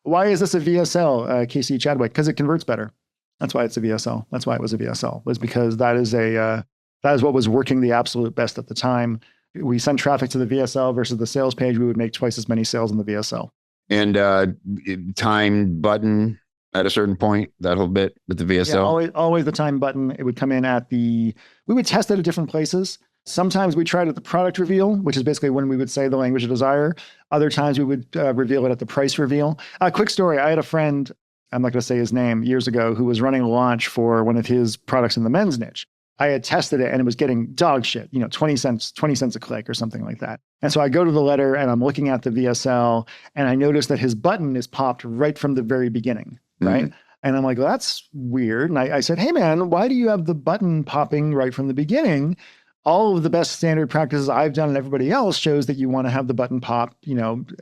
Why is this a VSL, Casey Chadwick? Because it converts better. That's why it's a VSL. That's why it was a VSL. Was because that is what was working the absolute best at the time. We send traffic to the VSL versus the sales page. We would make twice as many sales in the VSL. And time button at a certain point, that whole bit with the VSL? Yeah, always the time button. It would come in we would test it at different places. Sometimes we tried at the product reveal, which is basically when we would say the language of desire. Other times we would reveal it at the price reveal. Quick story. I had a friend, I'm not going to say his name, years ago, who was running a launch for one of his products in the men's niche. I had tested it and it was getting dog shit, 20 cents a click or something like that. And so I go to the letter and I'm looking at the VSL and I notice that his button is popped right from the very beginning. Right. Mm-hmm. And I'm like, well, that's weird. And I said, hey, man, why do you have the button popping right from the beginning? All of the best standard practices I've done and everybody else shows that you want to have the button pop,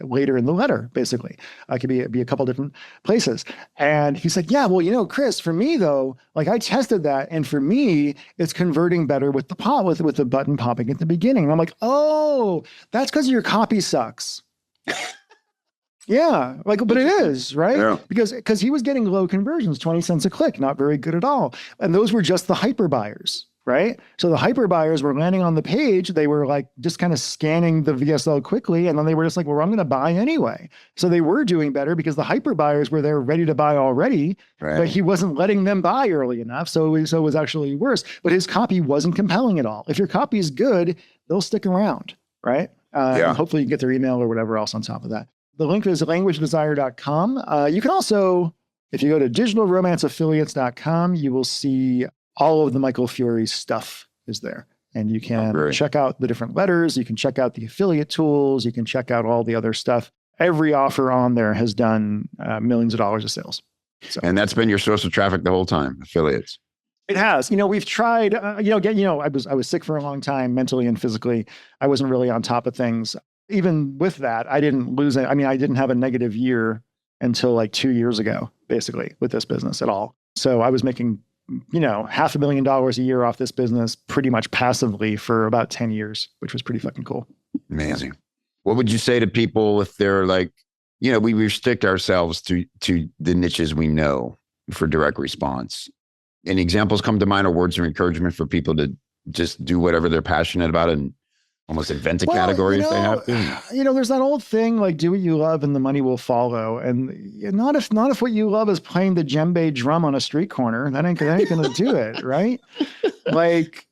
later in the letter, basically. It could be a couple different places. And he said, yeah, well, Chris, for me, though, like I tested that. And for me, it's converting better with the button popping at the beginning. And I'm like, oh, that's because your copy sucks. Yeah, but it is, right? Yeah. Because he was getting low conversions, 20 cents a click, not very good at all. And those were just the hyper buyers, right? So the hyper buyers were landing on the page. They were like just kind of scanning the VSL quickly. And then they were just like, well, I'm going to buy anyway. So they were doing better because the hyper buyers were there ready to buy already, right. But he wasn't letting them buy early enough. So it was actually worse. But his copy wasn't compelling at all. If your copy is good, they'll stick around, right? And hopefully you get their email or whatever else on top of that. The link is languagedesire.com. You can also If you go to digitalromanceaffiliates.com, you will see all of the Michael Fiore stuff is there. And you can check out the different letters. You can check out the affiliate tools. You can check out all the other stuff. Every offer on there has done millions of dollars of sales. So. And that's been your source of traffic the whole time, affiliates. It has. We've tried, I was sick for a long time, mentally and physically. I wasn't really on top of things. Even with that, I didn't lose it. I mean, I didn't have a negative year until like 2 years ago, basically, with this business at all. So I was making $500,000 a year off this business pretty much passively for about 10 years, which was pretty fucking cool. Amazing. What would you say to people if they're like, we restrict ourselves to the niches we know for direct response? Any examples come to mind or words of encouragement for people to just do whatever they're passionate about and almost invent a category if they have to? There's that old thing like do what you love and the money will follow. And not if what you love is playing the djembe drum on a street corner. That ain't going to do it, right? Like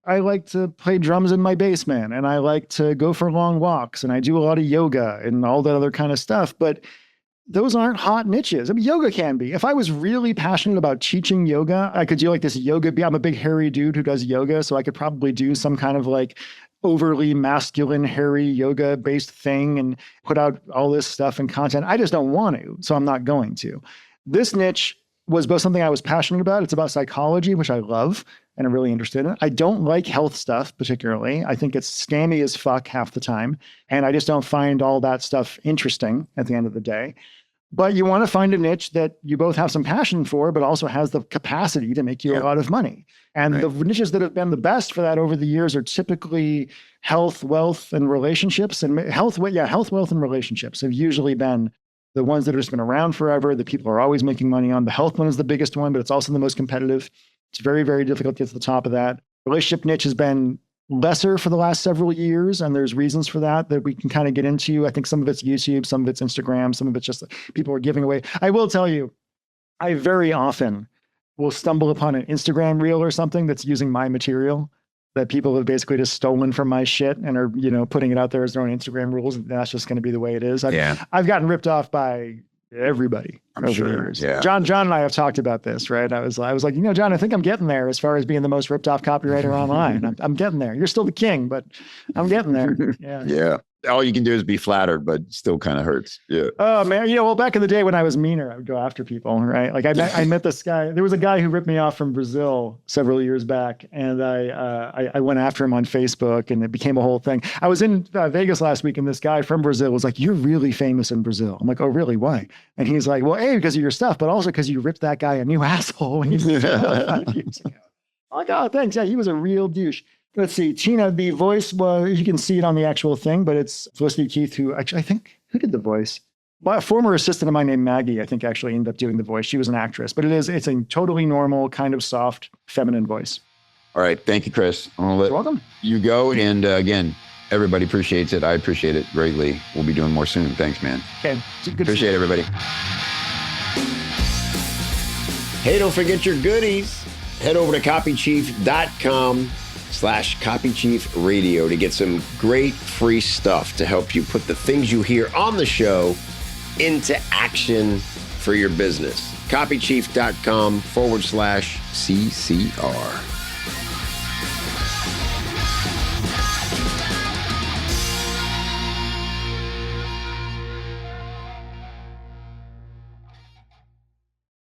I like to play drums in my basement and I like to go for long walks and I do a lot of yoga and all that other kind of stuff. But those aren't hot niches. I mean, yoga can be. If I was really passionate about teaching yoga, I could do like this yoga. I'm a big hairy dude who does yoga. So I could probably do some kind of like overly masculine, hairy yoga based thing and put out all this stuff and content. I just don't want to. So I'm not going to. This niche was both something I was passionate about. It's about psychology, which I love and I'm really interested in. I don't like health stuff particularly. I think it's scammy as fuck half the time. And I just don't find all that stuff interesting at the end of the day. But you want to find a niche that you both have some passion for, but also has the capacity to make you a lot of money. And the niches that have been the best for that over the years are typically health, wealth, and relationships. And health, wealth, and relationships have usually been the ones that have just been around forever, that people are always making money on. The health one is the biggest one, but it's also the most competitive. It's very, very difficult to get to the top of that. Relationship niche has been lesser for the last several years, and there's reasons for that we can kind of get into. I think some of it's YouTube, some of it's Instagram, some of it's just people are giving away. I will tell you, I very often will stumble upon an Instagram reel or something that's using my material that people have basically just stolen from my shit and are, putting it out there as their own Instagram rules. And that's just going to be the way it is. I've gotten ripped off by everybody. I'm sure. Yeah. John and I have talked about this, right? I was like, John, I think I'm getting there as far as being the most ripped off copywriter online. I'm getting there. You're still the king, but I'm getting there. Yeah. Yeah. All you can do is be flattered, but still kind of hurts. Yeah. Oh man. Well, back in the day when I was meaner, I would go after people, right? Like I met this guy. There was a guy who ripped me off from Brazil several years back. And I went after him on Facebook and it became a whole thing. I was in Vegas last week and this guy from Brazil was like, "You're really famous in Brazil." I'm like, "Oh, really? Why?" And he's like, "Well, A, because of your stuff, but also because you ripped that guy a new asshole when he was 5 years ago." I'm like, "Oh, thanks. Yeah, he was a real douche." Let's see, Tina, the voice was, you can see it on the actual thing, but it's Felicity Keith, who actually, I think, who did the voice? Well, a former assistant of mine named Maggie, I think actually ended up doing the voice. She was an actress, but it's a totally normal, kind of soft, feminine voice. All right. Thank you, Chris. You're welcome. You go. And again, everybody appreciates it. I appreciate it greatly. We'll be doing more soon. Thanks, man. Okay. Good appreciate everybody. Hey, don't forget your goodies. Head over to copychief.com/copychiefradio to get some great free stuff to help you put the things you hear on the show into action for your business. copychief.com/CCR.